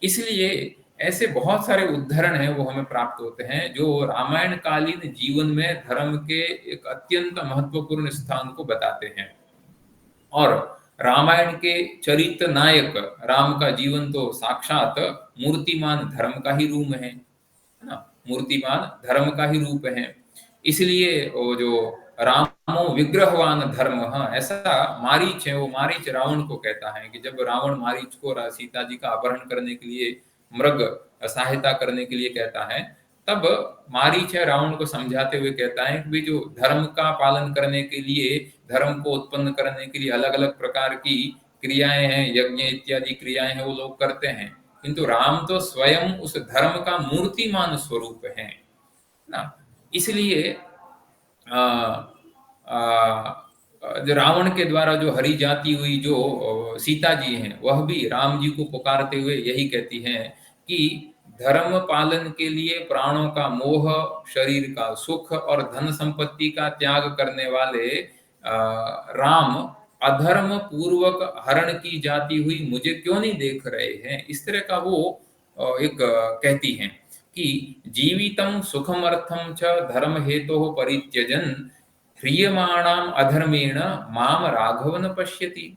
[SPEAKER 1] इसलिए ऐसे बहुत सारे उद्धरण हैं वो हमें प्राप्त होते हैं जो रामायण कालीन जीवन में धर्म के एक अत्यंत महत्वपूर्ण स्थान को बताते हैं। और रामायण के चरित्र नायक राम का जीवन तो साक्षात मूर्तिमान धर्म का ही रूप है ना, मूर्तिमान धर्म का ही रूप है। इसलिए वो जो रामो विग्रहवान धर्म, हाँ, ऐसा मारीच है, वो मारीच रावण को कहता है कि जब रावण मारीच को सीता जी का अपहरण करने के लिए मृग सहायता करने के लिए कहता है, तब मारीच है रावण को समझाते हुए कहता है कि भी जो धर्म का पालन करने के लिए, धर्म को उत्पन्न करने के लिए अलग अलग प्रकार की क्रियाएं हैं, यज्ञ इत्यादि क्रियाएं हैं, वो लोग करते हैं, किंतु राम तो स्वयं उस धर्म का मूर्तिमान स्वरूप है ना। इसलिए जो रावण के द्वारा जो हरि जाती हुई जो सीता जी हैं, वह भी राम जी को पुकारते हुए यही कहती हैं कि धर्म पालन के लिए प्राणों का मोह, शरीर का सुख और धन संपत्ति का त्याग करने वाले राम अधर्म पूर्वक हरण की जाती हुई मुझे क्यों नहीं देख रहे हैं, इस तरह का वो एक कहती हैं कि जीवितम सुखमर्थम च धर्म हेतोः परित्यजन ह्रियमाणाम अधर्मेण माम राघवन पश्यति,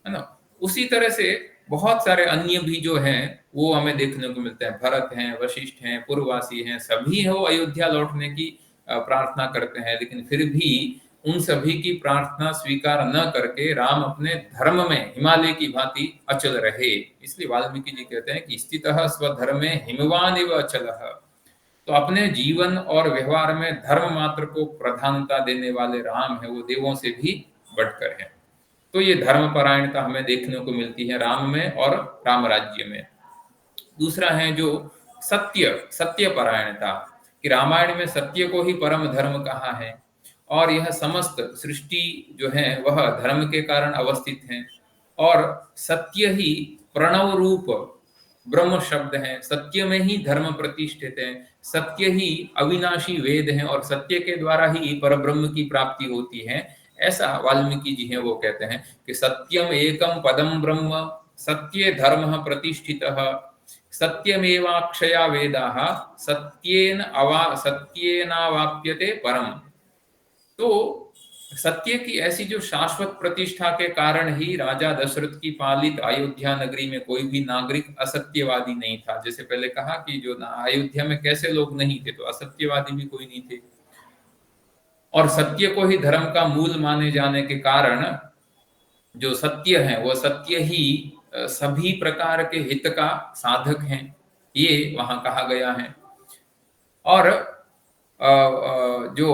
[SPEAKER 1] है ना। उसी तरह से बहुत सारे अन्य भी जो हैं वो हमें देखने को मिलते हैं। भरत हैं, वशिष्ठ हैं, पुरवासी हैं, सभी है वो अयोध्या लौटने की प्रार्थना करते हैं, लेकिन फिर भी उन सभी की प्रार्थना स्वीकार न करके राम अपने धर्म में हिमालय की भांति अचल रहे। इसलिए वाल्मीकि जी कहते हैं कि स्थितः स्वधर्मे हिमवान इव अचलः, तो अपने जीवन और व्यवहार में धर्म मात्र को प्रधानता देने वाले राम है वो देवों से भी बढ़कर है। तो ये धर्मपरायणता हमें देखने को मिलती है राम में और राम राज्य में। दूसरा है जो सत्यपरायणता, कि रामायण में सत्य को ही परम धर्म कहा है और यह समस्त सृष्टि जो है वह धर्म के कारण अवस्थित है और सत्य ही प्रणव रूप ब्रह्म शब्द है, सत्य में ही धर्म प्रतिष्ठित है, सत्य ही अविनाशी वेद है और सत्य के द्वारा ही परब्रह्म की प्राप्ति होती है। ऐसा वाल्मीकि जी हैं वो कहते हैं कि सत्यम एकम पदम ब्रह्म सत्ये धर्म प्रतिष्ठितः सत्यमेवाक्षया वेदाः सत्येनावाप्यते परम। तो सत्य की ऐसी जो शाश्वत प्रतिष्ठा के कारण ही राजा दशरथ की पालित अयोध्या नगरी में कोई भी नागरिक असत्यवादी नहीं था। जैसे पहले कहा कि जो अयोध्या में कैसे लोग नहीं थे, तो असत्यवादी भी कोई नहीं थे। और सत्य को ही धर्म का मूल माने जाने के कारण जो सत्य है वो सत्य ही सभी प्रकार के हित का साधक है, ये वहां कहा गया है। और जो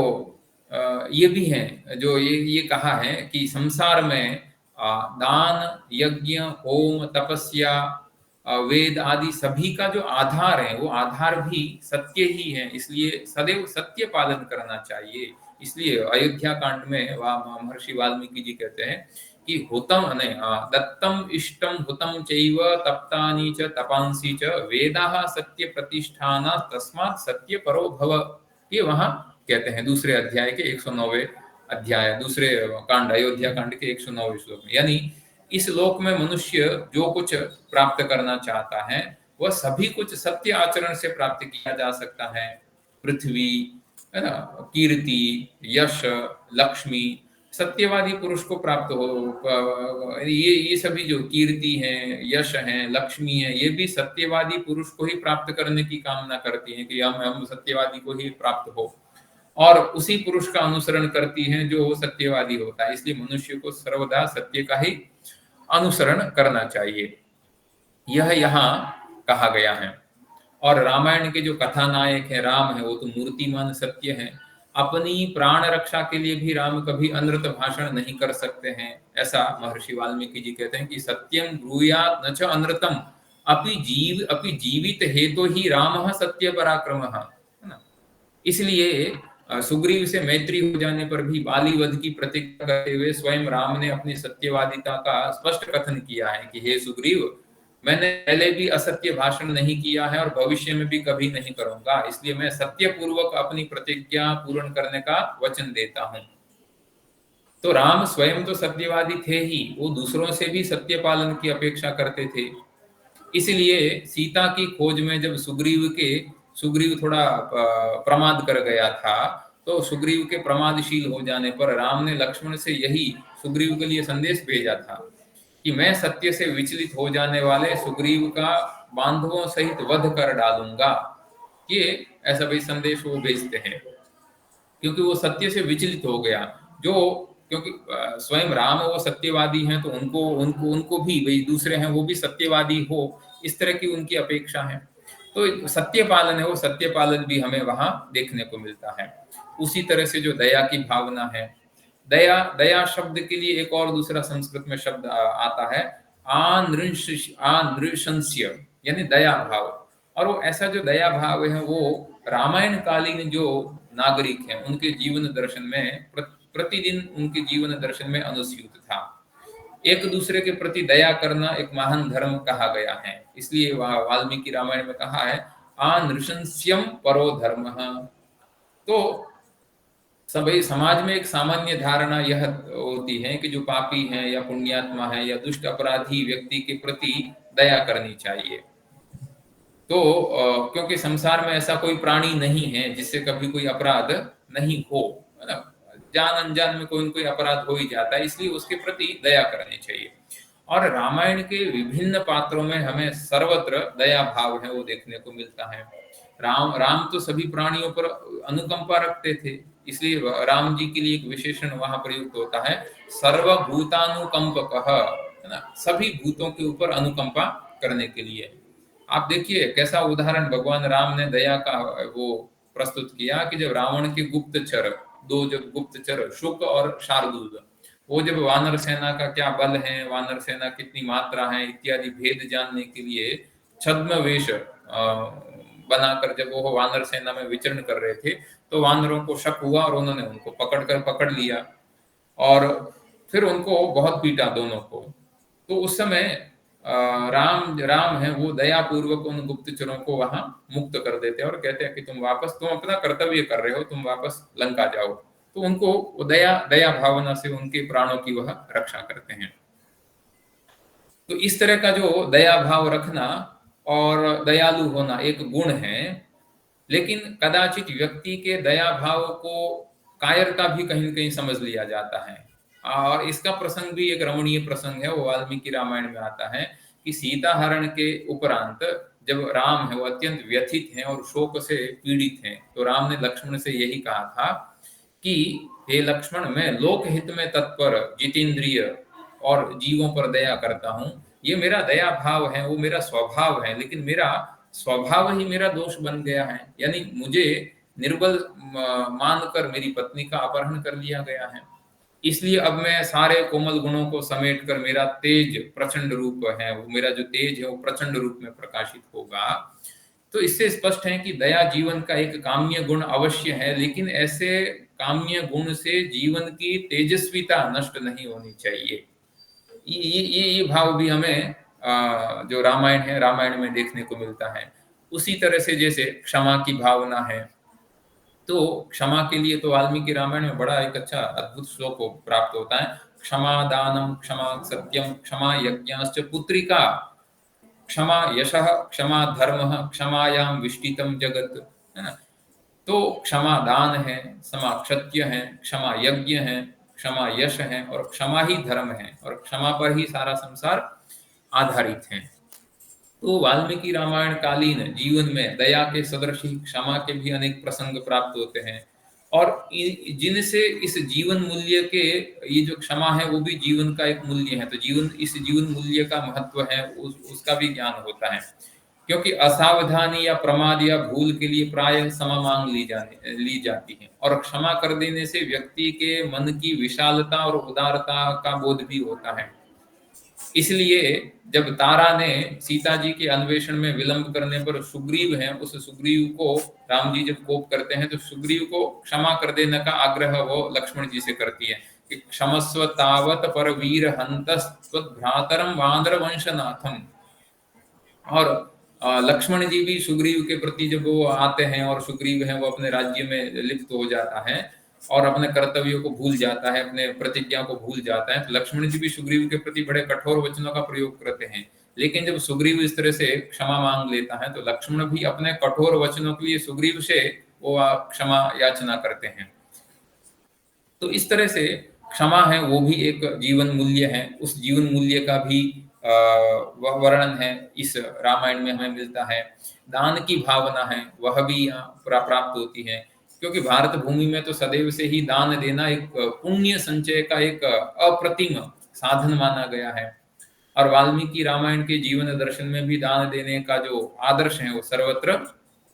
[SPEAKER 1] ये भी है, जो ये कहा है कि संसार में दान, यज्ञ, होम, तपस्या, वेद आदि सभी का जो आधार है वो आधार भी सत्य ही है, इसलिए सदैव सत्य पालन करना चाहिए। इसलिए अयोध्या कांड में महर्षि वाल्मीकि जी कहते हैं कि हुतम नहीं, दत्तम इष्टम हुतम चैव तप्तानि च तपांसि च वेदाः सत्य प्रतिष्ठाना तस्मात् सत्य परो भव, ये वहां कहते हैं दूसरे अध्याय के 109वें अध्याय, दूसरे कांड, अयोध्या कांड के 109वें श्लोक में। यानी इस लोक में मनुष्य जो कुछ प्राप्त करना चाहता है वह सभी कुछ सत्य आचरण से प्राप्त किया जा सकता है। पृथ्वी, है ना, कीर्ति, यश, लक्ष्मी सत्यवादी पुरुष को प्राप्त हो। ये सभी जो कीर्ति है, यश है, लक्ष्मी है, ये भी सत्यवादी पुरुष को ही प्राप्त करने की कामना करती हैं कि हम सत्यवादी को ही प्राप्त हो, और उसी पुरुष का अनुसरण करती हैं जो सत्यवादी होता है। इसलिए मनुष्य को सर्वदा सत्य का ही अनुसरण करना चाहिए, यह यहाँ कहा गया है। और रामायण के जो कथा नायक है राम है, वो तो मूर्तिमान सत्य है। अपनी प्राण रक्षा के लिए भी राम कभी अनृत भाषण नहीं कर सकते हैं, ऐसा महर्षि वाल्मीकि जी कहते हैं कि सत्यम ब्रूयात् न च अनृतम अपि जीवित हेतु ही रामः सत्य पराक्रमः, है ना। इसलिए सुग्रीव से मैत्री हो जाने पर भी बाली वध की प्रतिज्ञा करते हुए स्वयं राम ने अपनी सत्यवादिता का स्पष्ट कथन किया है कि हे सुग्रीव, मैंने पहले भी असत्य भाषण नहीं किया है और भविष्य में भी कभी नहीं करूंगा, इसलिए मैं सत्य पूर्वक अपनी प्रतिज्ञा पूर्ण करने का वचन देता हूं। तो राम स्वयं तो सत्यवादी थे ही, वो दूसरों से भी सत्य पालन की अपेक्षा करते थे। इसलिए सीता की खोज में जब सुग्रीव थोड़ा प्रमाद कर गया था, तो सुग्रीव के प्रमादशील हो जाने पर राम ने लक्ष्मण से यही सुग्रीव के लिए संदेश भेजा था कि मैं सत्य से विचलित हो जाने वाले सुग्रीव का बांधवों सहित वध कर डालूंगा। ये ऐसा भी संदेश वो भेजते हैं, क्योंकि वो सत्य से विचलित हो गया। जो क्योंकि स्वयं राम वो सत्यवादी हैं, तो उनको उनको उनको भी भाई दूसरे हैं वो भी सत्यवादी हो, इस तरह की उनकी अपेक्षा है। तो सत्य पालन है, वो सत्य पालन भी हमें वहां देखने को मिलता है। उसी तरह से जो दया की भावना है, दया दया शब्द के लिए एक और दूसरा संस्कृत में शब्द आता है आनृशंस्य, यानी दया भाव। और वो ऐसा जो दया भाव है वो रामायण कालीन जो नागरिक हैं उनके जीवन दर्शन में प्रतिदिन उनके जीवन दर्शन में अनुस्यूत था। एक दूसरे के प्रति दया करना एक महान धर्म कहा गया है, इसलिए वाल्मीकि रामायण में कहा है आनृशंस्यम परो धर्म। तो सभी समाज में एक सामान्य धारणा यह होती है कि जो पापी है या पुण्यात्मा है या दुष्ट अपराधी व्यक्ति के प्रति दया करनी चाहिए। तो क्योंकि संसार में ऐसा कोई प्राणी नहीं है जिससे कभी कोई अपराध नहीं हो, है ना। जान अनजान में कोई न कोई अपराध हो ही जाता है, इसलिए उसके प्रति दया करनी चाहिए। और रामायण के विभिन्न पात्रों में हमें सर्वत्र दया भाव है वो देखने को मिलता है। राम तो सभी प्राणियों पर अनुकंपा रखते थे, इसलिए राम जी के लिए एक विशेषण वहां प्रयुक्त होता है सर्वभूतानुकंपकः, है ना, सभी भूतों के ऊपर अनुकंपा करने के लिए। आप देखिए कैसा उदाहरण भगवान राम ने दया का वो प्रस्तुत किया कि जब रावण के गुप्तचर, दो जब गुप्तचर शुक और शार्दूल, वो जब वानर सेना का क्या बल है, वानर सेना कितनी मात्रा है इत्यादि भेद जानने के लिए छद्म वेश बनाकर जब वो वानर सेना में विचरण कर रहे थे, तो वानरों को शक हुआ और उन्होंने उनको पकड़ लिया और फिर उनको बहुत पीटा दोनों को। तो उस समय राम है वो दया पूर्वक उन गुप्तचरों को वहां मुक्त कर देते हैं और कहते हैं कि तुम अपना कर्तव्य कर रहे हो, तुम वापस लंका जाओ। तो उनको दया भावना से उनके प्राणों की वह रक्षा करते हैं। तो इस तरह का जो दया भाव रखना और दयालु होना एक गुण है, लेकिन कदाचित व्यक्ति के दया भाव को कायरता भी कहीं न कहीं समझ लिया जाता है। और इसका प्रसंग भी एक रमणीय प्रसंग है, वो वाल्मीकि रामायण में आता है कि सीता हरण के उपरांत जब राम है वो अत्यंत व्यथित हैं और शोक से पीड़ित हैं, तो राम ने लक्ष्मण से यही कहा था कि हे लक्ष्मण, मैं लोक हित में तत्पर, जितेंद्रिय और जीवों पर दया करता हूँ। ये मेरा दया भाव है, वो मेरा स्वभाव है, लेकिन मेरा स्वभाव ही मेरा दोष बन गया है। यानी मुझे निर्बल मानकर मेरी पत्नी का अपहरण कर लिया गया है। इसलिए अब मैं सारे कोमल गुणों को समेट कर, मेरा तेज प्रचंड रूप है, वो मेरा जो तेज है वो प्रचंड रूप में प्रकाशित होगा। तो इससे स्पष्ट है कि दया जीवन का एक काम्य गुण अवश्य है, लेकिन ऐसे काम्य गुण से जीवन की तेजस्विता नष्ट नहीं होनी चाहिए। ये भाव भी हमें जो रामायण है, रामायण में देखने को मिलता है। उसी तरह से जैसे क्षमा की भावना है, तो क्षमा के लिए तो वाल्मीकि रामायण में बड़ा एक अच्छा अद्भुत श्लोक प्राप्त होता है। क्षमा दानम, क्षमा सत्यम, क्षमा यज्ञाश्च पुत्रिका, क्षमा यशः, क्षमा धर्मः, क्षमायाम विष्टितम जगत। है ना? तो क्षमा दान है, क्षमा क्षत्य है, क्षमा यज्ञ है, क्षमा यश है, और क्षमा ही धर्म है, और क्षमा पर ही सारा संसार आधारित है। तो वाल्मीकि रामायण कालीन जीवन में दया के सदृश ही क्षमा के भी अनेक प्रसंग प्राप्त होते हैं, और जिनसे इस जीवन मूल्य के, ये जो क्षमा है वो भी जीवन का एक मूल्य है, तो इस जीवन मूल्य का महत्व है, उसका भी ज्ञान होता है। क्योंकि असावधानी या प्रमाद या भूल के लिए प्रायः क्षमा मांग ली जाती है, और क्षमा कर देने से व्यक्ति के मन की विशालता और उदारता का बोध भी होता है। इसलिए जब तारा ने सीता जी के अन्वेषण में विलंब करने पर सुग्रीव है, उस सुग्रीव को राम जी जब कोप करते हैं, तो सुग्रीव को क्षमा कर देने का आग्रह वो लक्ष्मण जी से करती है कि क्षमस्व तावत पर वीर हंतस्त्व भ्रातरम वानर वंशनाथम। और लक्ष्मण जी भी सुग्रीव के प्रति जब वो आते हैं, और सुग्रीव है वो अपने राज्य में लिप्त हो जाता है और अपने कर्तव्यों को भूल जाता है, अपने प्रतिज्ञा को भूल जाता है, तो लक्ष्मण जी भी सुग्रीव के प्रति बड़े कठोर वचनों का प्रयोग करते हैं। लेकिन जब सुग्रीव इस तरह से क्षमा मांग लेता है, तो लक्ष्मण भी अपने कठोर वचनों के लिए सुग्रीव से वो क्षमा याचना करते हैं। तो इस तरह से क्षमा है वो भी एक जीवन मूल्य है, उस जीवन मूल्य का भी वह वर्णन है इस रामायण में हमें मिलता है। दान की भावना है वह भी यहाँ प्राप्त होती है, क्योंकि भारत भूमि में तो सदैव से ही दान देना एक पुण्य संचय का एक अप्रतिम साधन माना गया है। और वाल्मीकि रामायण के जीवन दर्शन में भी दान देने का जो आदर्श है वो सर्वत्र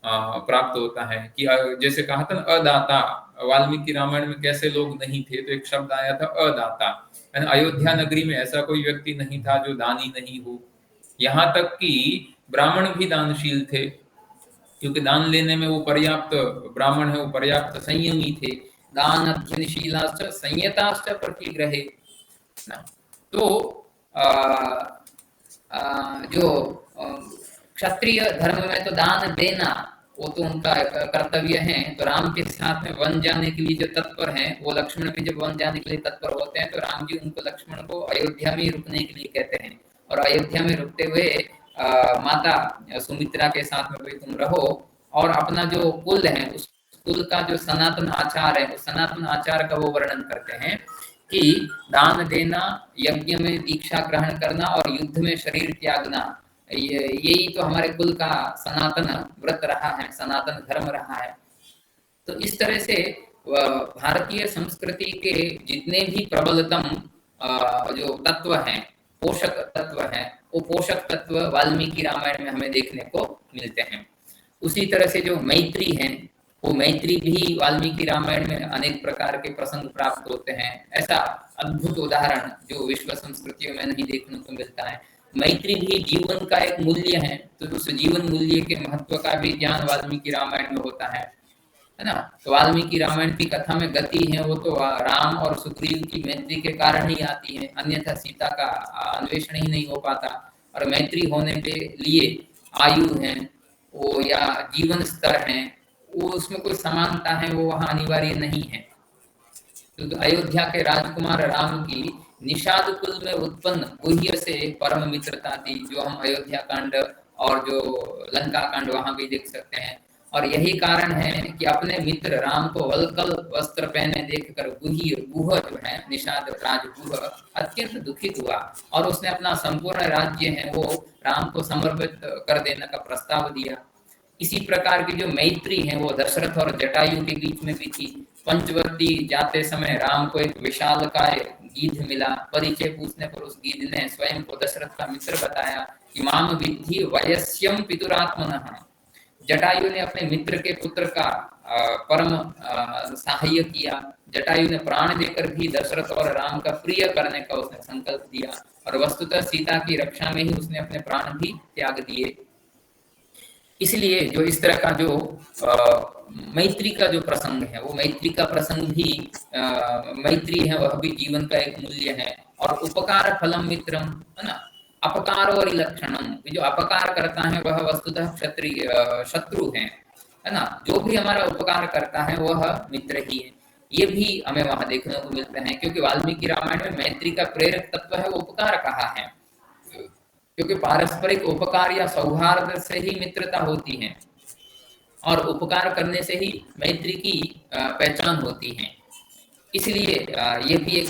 [SPEAKER 1] प्राप्त होता है। कि जैसे कहा था ना, अदाता, वाल्मीकि रामायण में कैसे लोग नहीं थे, तो एक शब्द आया था अदाता। अयोध्या नगरी में ऐसा कोई व्यक्ति नहीं था जो दानी नहीं हो। यहाँ तक कि ब्राह्मण भी दानशील थे, क्योंकि दान लेने में वो पर्याप्त, ब्राह्मण है वो पर्याप्त संयमी थे। दान अध्ययनशीलाश्च संयताश्च प्रतिग्रहे। तो जो क्षत्रिय धर्म में तो दान देना वो तो उनका कर्तव्य है। तो राम के साथ में वन जाने के लिए जो तत्पर हैं, वो लक्ष्मण भी जब वन जाने के लिए तत्पर होते हैं, तो राम जी उनको, लक्ष्मण को अयोध्या में रुकने के लिए कहते हैं। और अयोध्या में रुकते हुए माता सुमित्रा के साथ में भी तुम रहो, और अपना जो कुल है उस कुल का जो सनातन आचार है, उस सनातन आचार का वो वर्णन करते हैं कि दान देना, यज्ञ में दीक्षा ग्रहण करना और युद्ध में शरीर त्यागना, यही तो हमारे कुल का सनातन व्रत रहा है, सनातन धर्म रहा है। तो इस तरह से भारतीय संस्कृति के जितने भी प्रबलतम जो तत्व हैं, पोषक तत्व हैं, वो पोषक तत्व वाल्मीकि रामायण में हमें देखने को मिलते हैं। उसी तरह से जो मैत्री है, वो मैत्री भी वाल्मीकि रामायण में अनेक प्रकार के प्रसंग प्राप्त होते हैं। ऐसा अद्भुत उदाहरण जो विश्व संस्कृतियों में नहीं देखने को मिलता है। मैत्री भी जीवन का एक मूल्य है, तो उस जीवन मूल्य के महत्व का भी ज्ञान वाल्मीकि रामायण में होता है ना। तो वाल्मीकि रामायण की कथा में गति है वो तो राम और सुग्रीव की मैत्री के कारण ही आती है, अन्यथा सीता का अन्वेषण ही नहीं हो पाता। और मैत्री होने के लिए आयु है वो या जीवन स्तर है, वो उसमें कोई समानता है वो वहाँ अनिवार्य नहीं है। तो अयोध्या के राजकुमार राम की निषाद कुल में उत्पन्न गुह्य से परम मित्रता थी, जो हम अयोध्या कांड और जो लंका कांड वहां भी देख सकते हैं। और यही कारण है कि अपने मित्र राम को वल्कल वस्त्र पहने देखकर गुह जो है निषाद राजगुह अत्यंत दुखित हुआ, और उसने अपना संपूर्ण राज्य है वो राम को समर्पित कर देने का प्रस्ताव दिया। इसी प्रकार की जो मैत्री है वो दशरथ और जटायु के बीच में भी थी।
[SPEAKER 3] पंचवटी जाते समय राम को एक विशालकाय गीध मिला। परिचय पूछने पर उस गीध ने स्वयं को दशरथ का मित्र बताया कि माम विद्धि वयस्यम पितुरात्मनः। जटायु ने अपने मित्र के पुत्र का परम सहाय किया। जटायु ने प्राण देकर भी दशरथ और राम का प्रिय करने का उसने संकल्प दिया और वस्तुतः सीता की रक्षा में ही उसने अपने प्राण भी त्याग दिए। इसलिए जो इस तरह का जो मैत्री का जो प्रसंग है, वो मैत्री का प्रसंग भी मैत्री है, वह भी जीवन का एक मूल्य है। और उपकार फलम मित्रम, है ना, अपकार और लक्षणम, जो अपकार करता है वह वस्तुतः क्षत्रिय शत्रु है ना। जो भी हमारा उपकार करता है वह मित्र ही है। ये भी हमें वहां देखने को मिलता है, क्योंकि वाल्मीकि रामायण में मैत्री का प्रेरक तत्व है वो उपकार कहा है, क्योंकि पारस्परिक उपकार या सौहार्द से ही मित्रता होती है और उपकार करने से ही मैत्री की पहचान होती है। इसलिए ये भी एक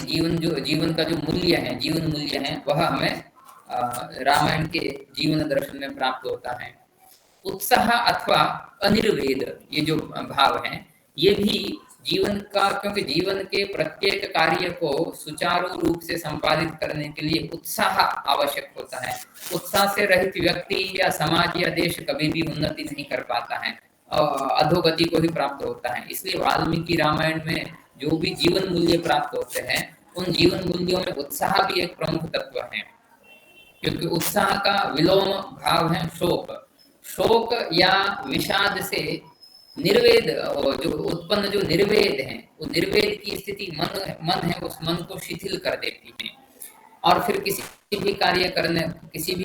[SPEAKER 3] जीवन का जो मूल्य है, जीवन मूल्य है, वह हमें रामायण के जीवन दर्शन में प्राप्त होता है। उत्साह अथवा अनिर्वेद, ये जो भाव है, ये भी जीवन का, क्योंकि जीवन के प्रत्येक कार्य को सुचारू रूप से संपादित करने के लिए उत्साह आवश्यक होता है। उत्साह से रहित व्यक्ति या समाज या देश कभी भी उन्नति नहीं कर पाता है, अधोगति को ही प्राप्त होता है। इसलिए वाल्मीकि रामायण में जो भी जीवन मूल्य प्राप्त होते हैं, उन जीवन मूल्यों में उत्साह भी एक प्रमुख तत्व है, क्योंकि उत्साह का विलोम भाव है शोक। शोक या विषाद से निर्वेद, जो उत्पन्न जो निर्वेद है, वो निर्वेद की स्थिति मन है, उस मन को शिथिल कर देती है और फिर किसी भी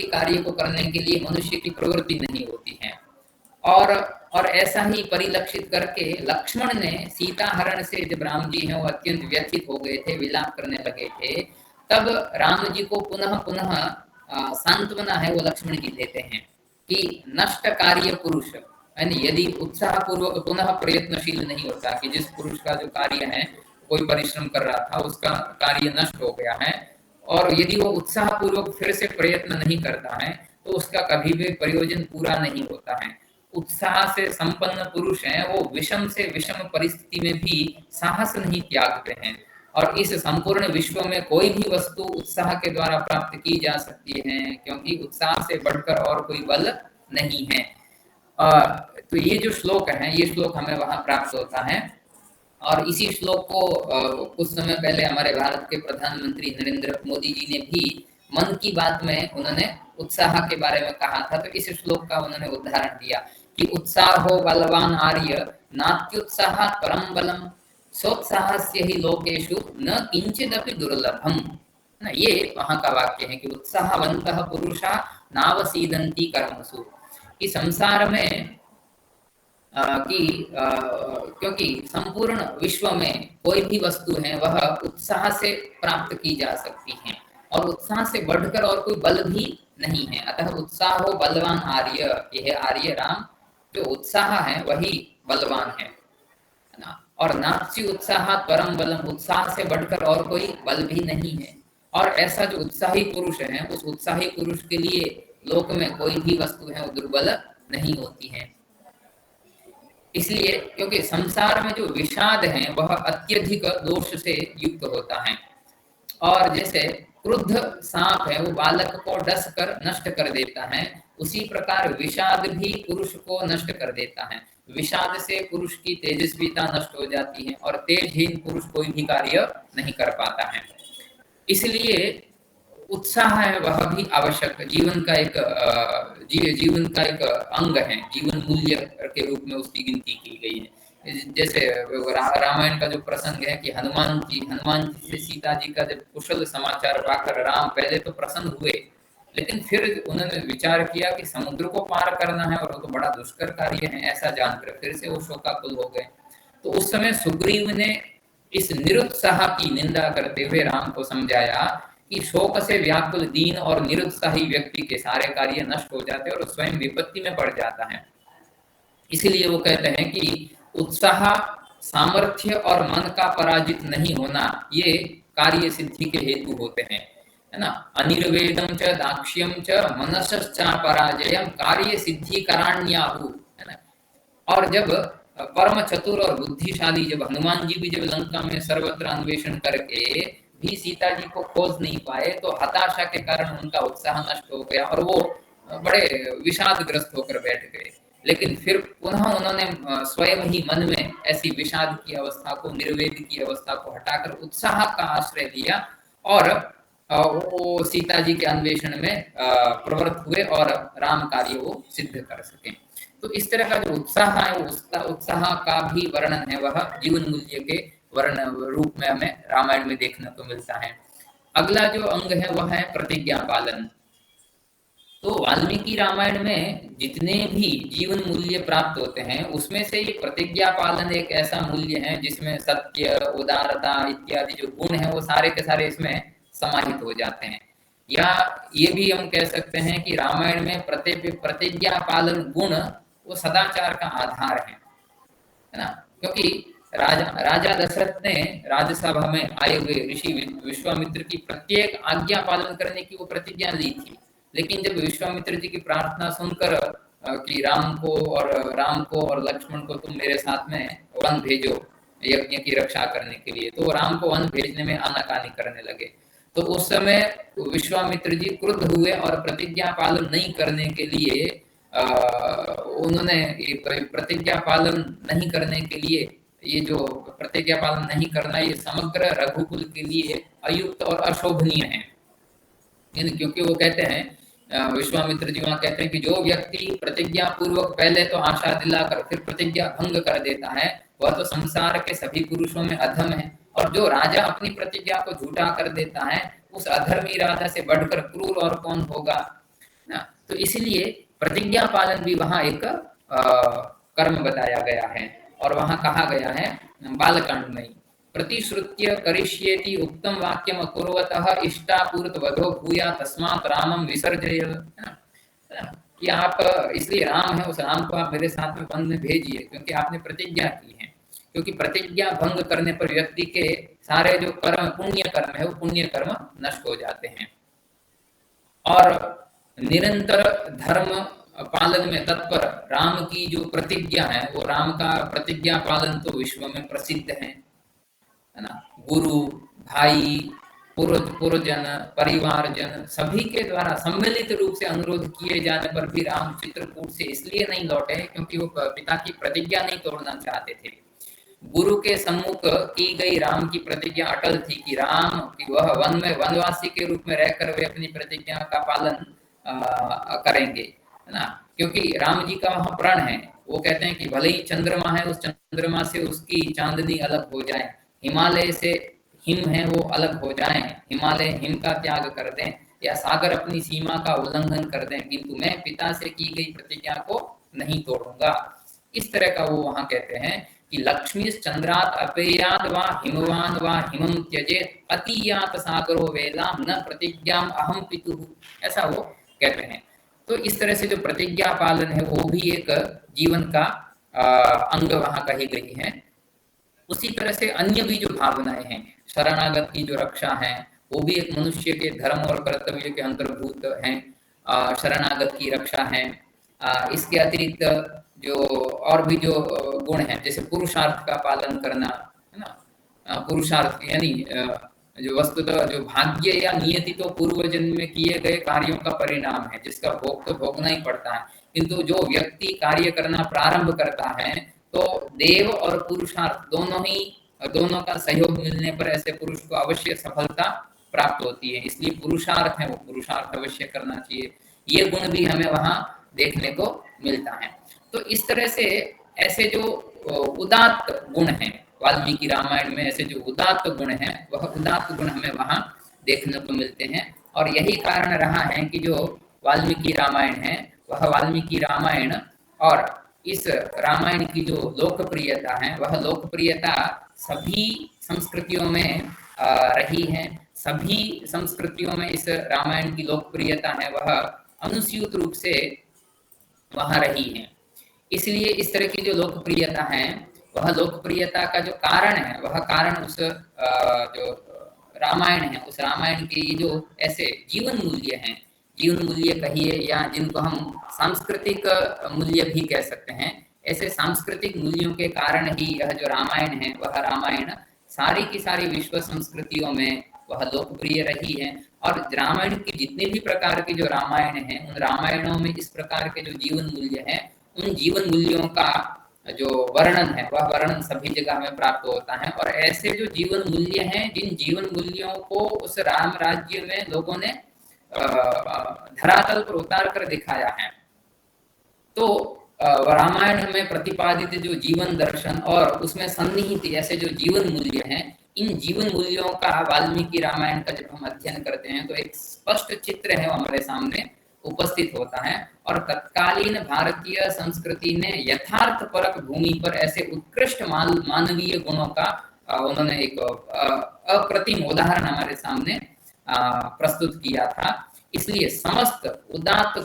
[SPEAKER 3] कार्य को करने के लिए मनुष्य की प्रवृत्ति नहीं होती है। और ऐसा ही परिलक्षित करके लक्ष्मण ने सीता हरण से, जब राम जी हैं वो अत्यंत व्यथित हो गए थे, विलाप करने लगे थे, तब राम जी को पुनः पुनः सांत्वना है वो लक्ष्मण जी देते हैं कि नष्ट कार्य पुरुष, यानी यदि उत्साह पूर्वक पुनः प्रयत्नशील नहीं होता, कि जिस पुरुष का जो कार्य है, कोई परिश्रम कर रहा था, उसका कार्य नष्ट हो गया है, और यदि वो उत्साह पूर्वक फिर से प्रयत्न नहीं करता है, तो उसका कभी भी प्रयोजन पूरा नहीं होता है। उत्साह से संपन्न पुरुष हैं, वो विषम से विषम परिस्थिति में भी साहस नहीं त्यागते हैं, और इस संपूर्ण विश्व में कोई भी वस्तु उत्साह के द्वारा प्राप्त की जा सकती है, क्योंकि उत्साह से बढ़कर और कोई बल नहीं है। तो ये जो श्लोक है, ये श्लोक हमें वहां प्राप्त होता है। और इसी श्लोक को कुछ समय पहले हमारे भारत के प्रधानमंत्री नरेंद्र मोदी जी ने भी मन की बात में उन्होंने उत्साह के बारे में कहा था। तो इस श्लोक का उन्होंने उदाहरण दिया कि उत्साहो बलवान आर्य नात्युत्साह परम बलम सोत्साहस्य ही लोकेषु न किंचिदपि दुर्लभम। ना, ये वहां का वाक्य है कि उत्साहवन्तः पुरुषा नावसीदन्ति कर्मसु, कि संसार में क्योंकि संपूर्ण विश्व में कोई भी वस्तु है वह उत्साह से प्राप्त की जा सकती है, और उत्साह से बढ़कर और कोई बल भी नहीं है। अतः उत्साह हो बलवान आर्य, यह आर्य राम जो उत्साह है वही बलवान है ना। और नास्ति उत्साह परम बलम, उत्साह से बढ़कर और कोई बल भी नहीं है। और ऐसा जो उत्साही पुरुष है, उस उत्साही पुरुष के लिए लोक में कोई भी वस्तु है वो दुर्बल नहीं होती है। इसलिए क्योंकि संसार में जो विषाद है वह अत्यधिक दोष से युक्त होता है, और जैसे क्रुद्ध सांप है वो बालक को डस कर नष्ट कर देता है, उसी प्रकार विषाद भी पुरुष को नष्ट कर देता है। विषाद से पुरुष की तेजस्विता नष्ट हो जाती है, और तेजहीन पुरुष कोई भी कार्य नहीं कर पाता है। इसलिए उत्साह है वह भी आवश्यक, जीवन का एक अंग है, जीवन मूल्य के रूप में उसकी गिनती की गई है। जैसे रामायण का जो प्रसंग है कि हनुमान जी से सीता जी का जब कुशल समाचार पाकर राम पहले तो प्रसन्न हुए, लेकिन फिर उन्होंने विचार किया कि समुद्र को पार करना है और वो तो बड़ा दुष्कर कार्य है, ऐसा जानकर फिर से वो शोकाकुल हो गए। तो उस समय सुग्रीव ने इस निरुत्साह की निंदा करते हुए राम को समझाया कि शोक से व्याकुल दीन और निरुत्साही व्यक्ति के सारे कार्य नष्ट हो जाते हैं और स्वयं विपत्ति में पड़ जाता है। इसलिए वो कहते हैं कि उत्साह, सामर्थ्य और मन का पराजित नहीं होना ये कार्य सिद्धि के हेतु होते हैं, है ना। अनिर्वेदम च दाक्ष्यम च मनसश्चा पराजयम कार्य सिद्धि कराण्याहु, है ना। और जब परम चतुर और बुद्धिशाली जब हनुमान जी भी जब लंका में सर्वत्र अन्वेषण करके भी सीता जी को खोज नहीं पाए तो हताशा के कारण उनका उत्साह नष्ट हो गया और वो बड़े विषादग्रस्त होकर बैठ गए। लेकिन फिर पुनः उन्होंने स्वयं ही मन में ऐसी विषाद की अवस्था को, निर्वेद की अवस्था को हटाकर उत्साह का आश्रय लिया और वो सीता जी के अन्वेषण में प्रवृत्त हुए और राम कार्य वो सिद्ध कर सके। तो इस तरह का जो उत्साह है, उसका उत्साह का भी वर्णन है, वह जीवन मूल्य के वर्ण रूप में हमें रामायण में देखने को मिलता है। अगला जो अंग है वह है प्रतिज्ञा पालन। तो वाल्मीकि रामायण में जितने भी जीवन मूल्य प्राप्त होते हैं उसमें से ये प्रतिज्ञा पालन एक ऐसा मूल्य है जिसमें सत्य, उदारता इत्यादि जो गुण है वो सारे के सारे इसमें समाहित हो जाते हैं। या ये भी हम कह सकते हैं कि रामायण में प्रतिज्ञा पालन गुण वो सदाचार का आधार है ना। क्योंकि राजा दशरथ ने राज्यसभा में आए हुए ऋषि विश्वामित्र की प्रत्येक आज्ञा पालन करने की वो प्रतिज्ञा ली थी। लेकिन जब विश्वामित्र जी की प्रार्थना सुनकर कि राम को और लक्ष्मण को तुम मेरे साथ में वन भेजो यज्ञ की रक्षा करने के लिए, तो राम को वन भेजने में आनाकानी करने लगे। तो उस समय विश्वामित्र जी क्रुद्ध हुए और प्रतिज्ञा पालन नहीं करने के लिए उन्होंने प्रतिज्ञा पालन नहीं करने के लिए ये जो प्रतिज्ञा पालन नहीं करना ये समग्र रघुकुल के लिए अयुक्त और अशोभनीय है। क्योंकि वो कहते हैं विश्वामित्र जी वहां कहते हैं कि जो व्यक्ति प्रतिज्ञा पूर्वक पहले तो आशा दिलाकर फिर प्रतिज्ञा भंग कर देता है वह तो संसार के सभी पुरुषों में अधम है, और जो राजा अपनी प्रतिज्ञा को झूठा कर देता है उस अधर्मी राजा से बढ़कर क्रूर और कौन होगा ना। तो इसलिए प्रतिज्ञा पालन भी वहां एक कर्म बताया गया है और वहां कहा गया है बालकांड में प्रतिश्रुत्य करिष्येति उत्तम वाक्यम अकुर्वतः इष्टापूर्त वधो भूया तस्मात् रामम विसर्जय। कि आप इसलिए राम है, उस राम को आप मेरे साथ में वन में भेजिए क्योंकि आपने प्रतिज्ञा की है। क्योंकि प्रतिज्ञा भंग करने पर व्यक्ति के सारे जो कर्म पुण्य कर्म है वो पुण्य कर्म नष्ट हो जाते हैं। और निरंतर धर्म पालन में तत्पर राम की जो प्रतिज्ञा है वो राम का प्रतिज्ञा पालन तो विश्व में प्रसिद्ध है ना। गुरु, भाई, पुरजन, परिवारजन सभी के द्वारा सम्मिलित रूप से अनुरोध किए जाने पर भी राम चित्रकूट से इसलिए नहीं लौटे क्योंकि वो पिता की प्रतिज्ञा नहीं तोड़ना चाहते थे। गुरु के सम्मुख की गई राम की प्रतिज्ञा अटल थी कि राम की वह वन में वनवासी के रूप में रहकर वे अपनी प्रतिज्ञा का पालन करेंगे, है ना। क्योंकि राम जी का वहां प्रण है, वो कहते हैं कि भले ही चंद्रमा है, उस चंद्रमा से उसकी चांदनी अलग हो जाए, हिमालय से हिम है वो अलग हो जाए, हिमालय हिम का त्याग कर दें या सागर अपनी सीमा का उल्लंघन कर दें, किंतु मैं पिता से की गई प्रतिज्ञा को नहीं तोड़ूंगा। इस तरह का वो वहां कहते हैं कि लक्ष्मी चंद्रात अपेयाद वा हिमवान वा हिमं त्यजेत अतियात सागरो वेलाम न प्रतिज्ञाम अहम पितुः, ऐसा वो कहते हैं। तो इस तरह से जो प्रतिज्ञा पालन है वो भी एक जीवन का अंग वहां कही गई है। उसी तरह से अन्य भी जो भावनाएं हैं, शरणागत की जो रक्षा है वो भी एक मनुष्य के धर्म और कर्तव्य के अंतर्भूत हैं। शरणागत की रक्षा है। इसके अतिरिक्त जो और भी जो गुण हैं जैसे पुरुषार्थ का पालन करना, है ना। पुरुषार्थ यानी जो वस्तुतः जो भाग्य या नियति तो पूर्व जन्म में किए गए कार्यों का परिणाम है जिसका भोग तो भोगना ही पड़ता है, किंतु जो व्यक्ति कार्य करना प्रारंभ करता है तो देव और पुरुषार्थ दोनों का सहयोग मिलने पर ऐसे पुरुष को अवश्य सफलता प्राप्त होती है। इसलिए पुरुषार्थ है वो पुरुषार्थ अवश्य करना चाहिए। ये गुण भी हमें वहां देखने को मिलता है। तो इस तरह से ऐसे जो उदात्त गुण हैं वाल्मीकि रामायण में, ऐसे जो उदात्त गुण हैं वह उदात्त गुण हमें वहां देखने को मिलते हैं। और यही कारण रहा है कि जो वाल्मीकि रामायण है वह वाल्मीकि रामायण और इस रामायण की जो लोकप्रियता है वह लोकप्रियता सभी संस्कृतियों में रही है। सभी संस्कृतियों में इस रामायण की लोकप्रियता है वह अनुस्यूत रूप से वहां रही है। इसलिए इस तरह की जो लोकप्रियता है वह लोकप्रियता का जो कारण है वह कारण उस जो रामायण है उस रामायण के जो ऐसे जीवन मूल्य हैं, जीवन मूल्य कहिए या जिनको हम सांस्कृतिक मूल्य भी कह सकते हैं, ऐसे सांस्कृतिक मूल्यों के कारण ही यह जो रामायण है वह रामायण सारी की सारी विश्व संस्कृतियों में वह लोकप्रिय रही है। और रामायण की जितने भी प्रकार के जो रामायण हैं उन रामायणों में इस प्रकार के जो जीवन मूल्य हैं उन जीवन मूल्यों का जो वर्णन है वह वर्णन सभी जगह में प्राप्त होता है। और ऐसे जो जीवन मूल्य हैं जिन जीवन मूल्यों को उस राम राज्य में लोगों ने धरातल पर उतार कर दिखाया है। तो रामायण में प्रतिपादित जो जीवन दर्शन और उसमें सन्निहित ऐसे जो जीवन मूल्य हैं इन जीवन मूल्यों का वाल्मीकि रामायण का जब हम अध्ययन करते हैं तो एक स्पष्ट चित्र है वो हमारे सामने उपस्थित होता है। और तत्कालीन भारतीय संस्कृति ने यथार्थ परक भूमि पर ऐसे उत्कृष्ट मानवीय गुणों का उन्होंने एक अप्रतिम उदाहरण हमारे सामने प्रस्तुत किया था। इसलिए समस्त उदात्त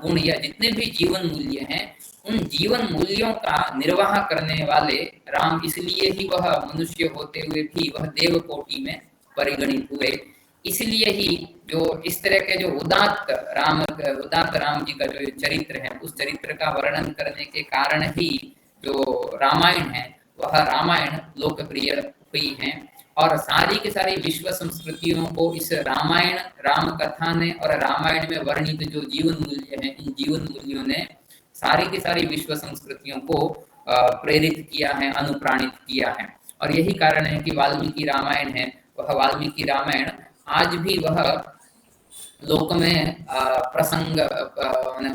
[SPEAKER 3] गुण या जितने भी जीवन मूल्य हैं उन जीवन मूल्यों का निर्वाह करने वाले राम इसलिए ही वह मनुष्य होते हुए भी वह देव कोटि में परिगणित हुए। इसलिए ही जो इस तरह के जो उदात्त राम जी का जो चरित्र है उस चरित्र का वर्णन करने के कारण ही जो रामायण है वह रामायण लोकप्रिय हुई है। और सारी की सारी विश्व संस्कृतियों को इस रामायण राम कथा ने और रामायण में वर्णित जो जीवन मूल्य हैं इन जीवन मूल्यों ने सारी की सारी विश्व संस्कृतियों को प्रेरित किया है, अनुप्राणित किया है। और यही कारण है कि वाल्मीकि रामायण है वह वाल्मीकि रामायण आज भी वह लोक में प्रसंग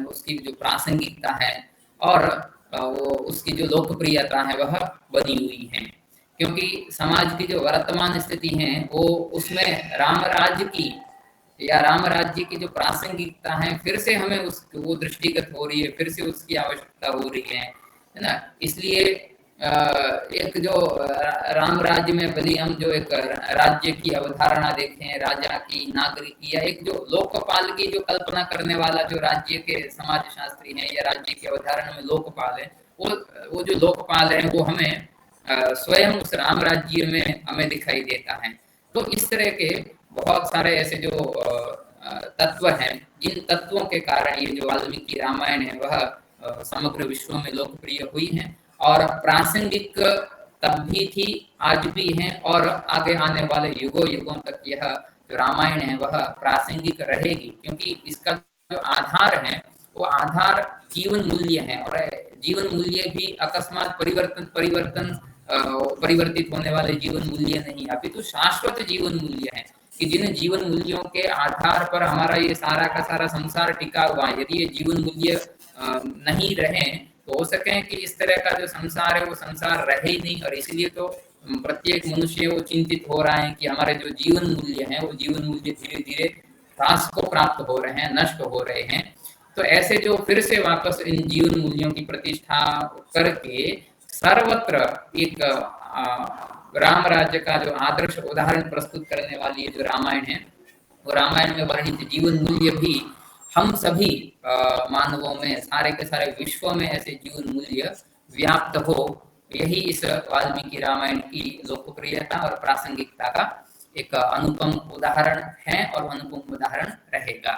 [SPEAKER 3] उसकी जो प्रासंगिकता है और वो उसकी जो लोकप्रियता है वह बनी हुई है। क्योंकि समाज की जो वर्तमान स्थिति है वो उसमें राम राज्य की जो प्रासंगिकता है फिर से हमें वो दृष्टिगत हो रही है, फिर से उसकी आवश्यकता हो रही है ना। इसलिए एक जो राम राज्य में भले हम जो एक राज्य की अवधारणा देखें, राजा की, नागरिक की, या एक जो लोकपाल की जो कल्पना करने वाला जो राज्य के समाजशास्त्री हैं या राज्य की अवधारणा में लोकपाल है वो जो लोकपाल है वो हमें स्वयं उस राम राज्य में हमें दिखाई देता है। तो इस तरह के बहुत सारे ऐसे जो तत्व हैं जिन तत्वों के कारण ये जो वाल्मीकि रामायण है वह समग्र विश्व में लोकप्रिय हुई है और प्रासंगिक तब भी थी, आज भी है और आगे आने वाले युगों तक यह जो रामायण है वह प्रासंगिक रहेगी। क्योंकि इसका जो आधार है वो आधार जीवन मूल्य है और जीवन मूल्य भी अकस्मात परिवर्तित होने वाले जीवन मूल्य नहीं, अपितु शाश्वत जीवन मूल्य है कि जिन जीवन मूल्यों के आधार पर हमारा ये सारा का सारा संसार टिका हुआ है। यदि ये जीवन मूल्य नहीं रहे तो हो सके कि इस तरह का जो संसार है वो संसार रहे ही नहीं। और इसलिए तो प्रत्येक मनुष्य वो चिंतित हो रहा है कि हमारे जो जीवन मूल्य हैं वो जीवन मूल्य धीरे धीरे ह्रास को प्राप्त हो रहे हैं, नष्ट हो रहे हैं। तो ऐसे जो फिर से वापस इन जीवन मूल्यों की प्रतिष्ठा करके सर्वत्र एक राम राज्य का जो आदर्श उदाहरण प्रस्तुत करने वाली जो रामायण है वो रामायण में वर्णित जीवन मूल्य भी हम सभी मानवों में, सारे के सारे विश्व में ऐसे जीवन मूल्य व्याप्त हो, यही इस वाल्मीकि रामायण की लोकप्रियता और प्रासंगिकता का एक अनुपम उदाहरण है और अनुपम उदाहरण रहेगा।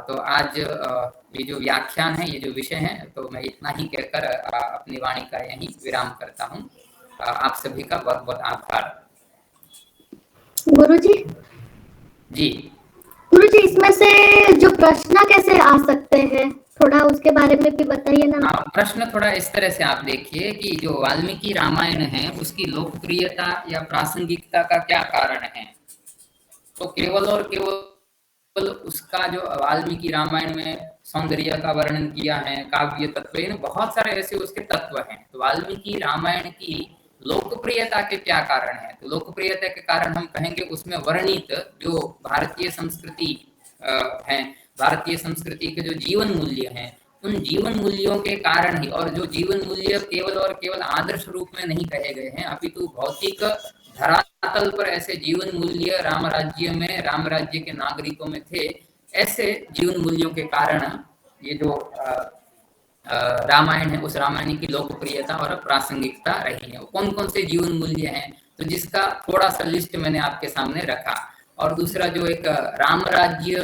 [SPEAKER 3] तो आज ये जो व्याख्यान है, ये जो विषय है, तो मैं इतना ही कहकर अपनी वाणी का यहीं विराम करता हूँ। आप सभी का बहुत बहुत आभार।
[SPEAKER 2] गुरुजी
[SPEAKER 3] जी
[SPEAKER 2] गुरुजी, इसमें से जो प्रश्न कैसे आ सकते हैं, थोड़ा उसके बारे में भी बताइए ना।
[SPEAKER 3] प्रश्न थोड़ा इस तरह से आप देखिए कि जो वाल्मीकि रामायण है उसकी लोकप्रियता या प्रासंगिकता का क्या कारण है। तो केवल और केवल उसका जो वाल्मीकि रामायण में सौंदर्य का वर्णन किया है, काव्य तत्व, बहुत सारे ऐसे उसके तत्व हैं। तो वाल्मीकि रामायण की लोकप्रियता के क्या कारण है? तो लोकप्रियता के कारण हम कहेंगे उसमें वर्णित जो भारतीय संस्कृति है, भारतीय संस्कृति के जो जीवन मूल्य हैं, उन जीवन मूल्यों के कारण ही, और जो जीवन मूल्य केवल और केवल आदर्श रूप में नहीं कहे गए हैं, अपितु भौतिक धरातल पर ऐसे जीवन मूल्य राम राज्य में, राम राज्य के नागरिकों में थे। ऐसे जीवन मूल्यों के कारण ये जो रामायण है उस रामायण की लोकप्रियता और प्रासंगिकता रही है। कौन कौन से जीवन मूल्य हैं, तो जिसका थोड़ा सा लिस्ट मैंने आपके सामने रखा। और दूसरा जो एक राम राज्य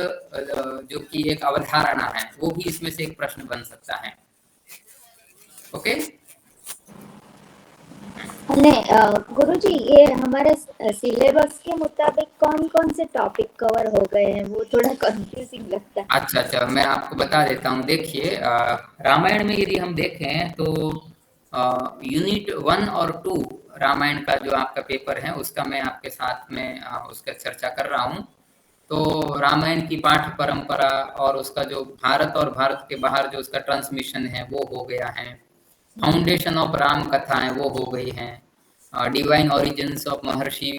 [SPEAKER 3] जो कि एक अवधारणा है, वो भी इसमें से एक प्रश्न बन सकता है। ओके।
[SPEAKER 2] गुरुजी ये हमारे सिलेबस के मुताबिक कौन कौन से टॉपिक कवर हो गए हैं, वो थोड़ा कंफ्यूजिंग लगता है।
[SPEAKER 3] अच्छा अच्छा, मैं आपको बता देता हूँ। देखिए रामायण में यदि हम देखें तो यूनिट 1 और 2 रामायण का जो आपका पेपर है उसका मैं आपके साथ में उसका चर्चा कर रहा हूँ। तो रामायण की पाठ परंपरा और उसका जो भारत और भारत के बाहर जो उसका ट्रांसमिशन है वो हो गया है। फाउंडेशन ऑफ राम कथा है वो हो गई है। डिवाइन ओरिजिन्स ऑफ महर्षि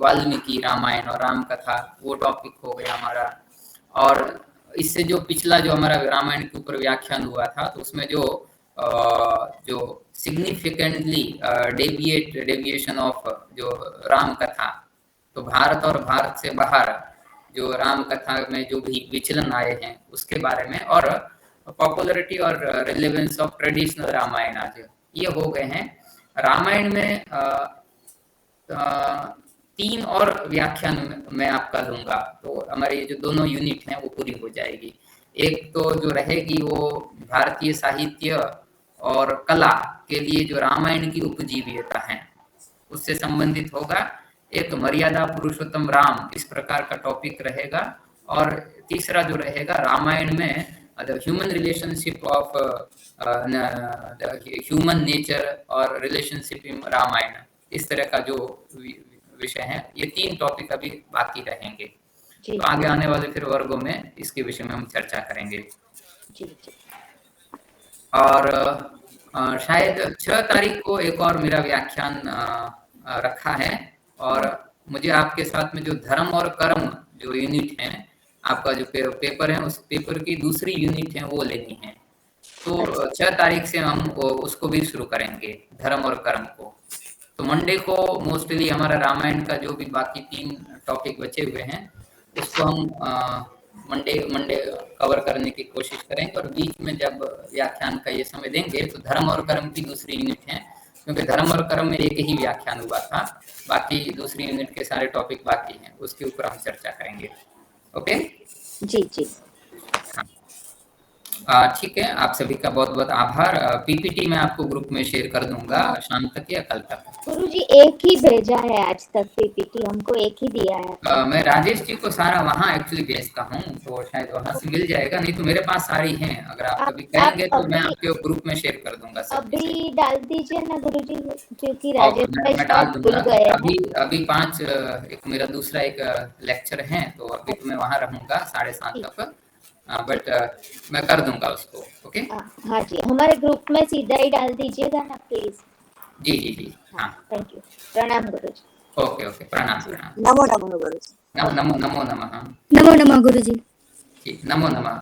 [SPEAKER 3] वाल्मीकि रामायण और राम कथा वो टॉपिक हो गया हमारा। और इससे जो पिछला जो हमारा रामायण के ऊपर व्याख्यान हुआ था तो उसमें जो सिग्निफिकेंटली डेविएशन ऑफ जो राम कथा, तो भारत और भारत से बाहर जो राम कथा में जो भी विचलन आए हैं उसके बारे में, और पॉपुलरिटी और रिलेवेंस ऑफ ट्रेडिशनल रामायण आज ये हो गए हैं। रामायण में 3 और व्याख्यान मैं आपका लूंगा तो हमारे ये जो दोनों यूनिट हैं वो पूरी हो जाएगी। एक तो जो रहेगी वो भारतीय साहित्य और कला के लिए जो रामायण की उपजीव्यता है उससे संबंधित होगा। एक मर्यादा पुरुषोत्तम राम इस प्रकार का टॉपिक रहेगा। और तीसरा जो रहेगा रामायण में the human relationship of the human nature और रिलेशनशिप इन रामायण, इस तरह का जो विषय है। ये 3 टॉपिक अभी बाकी रहेंगे। तो आगे आने वाले फिर वर्गों में इसके विषय में हम चर्चा करेंगे। और शायद 6 तारीख को एक और मेरा व्याख्यान रखा है। और मुझे आपके साथ में जो धर्म और कर्म जो यूनिट है आपका जो पेपर है उस पेपर की दूसरी यूनिट है वो लेनी है। तो 6 तारीख से हम उसको भी शुरू करेंगे धर्म और कर्म को। तो मंडे को मोस्टली हमारा रामायण का जो भी बाकी 3 टॉपिक बचे हुए हैं उसको हम मंडे कवर करने की कोशिश करेंगे। और बीच में जब व्याख्यान का ये समय देंगे तो धर्म और कर्म की दूसरी यूनिट है, क्योंकि धर्म और कर्म में एक ही व्याख्यान हुआ था, बाकी दूसरी यूनिट के सारे टॉपिक बाकी हैं, उसके ऊपर हम चर्चा करेंगे। ओके
[SPEAKER 2] जी जी
[SPEAKER 3] ठीक है। आप सभी का बहुत बहुत आभार। पीपीटी मैं आपको ग्रुप में शेयर कर दूंगा शाम तक या कल तक।
[SPEAKER 2] गुरुजी एक ही भेजा है आज तक पीपीटी, हमको एक ही दिया है।
[SPEAKER 3] मैं राजेश जी को सारा वहाँ एक्चुअली भेजता हूँ तो शायद वहाँ से मिल जाएगा, नहीं तो मेरे पास सारी हैं। अगर आप कभी कहेंगे तो मैं आपके ग्रुप में शेयर कर दूंगा।
[SPEAKER 2] अभी डाल दीजिए ना गुरुजी, क्योंकि
[SPEAKER 3] राजेश
[SPEAKER 2] मैं डाल दूंगा।
[SPEAKER 3] अभी 5 एक मेरा दूसरा एक लेक्चर है तो अभी तो मैं वहाँ रहूंगा 7:30 तक, बट मैं कर दूंगा उसको। ओके
[SPEAKER 2] हाँ जी, हमारे ग्रुप में सीधा ही डाल दीजिएगा ना प्लीज।
[SPEAKER 3] जी जी जी हाँ
[SPEAKER 2] थैंक यू। प्रणाम गुरुजी।
[SPEAKER 3] ओके ओके प्रणाम प्रणाम।
[SPEAKER 4] नमो नमः गुरुजी।
[SPEAKER 3] नमो नमः।
[SPEAKER 2] नमो नमः गुरुजी।
[SPEAKER 3] नमो नमः।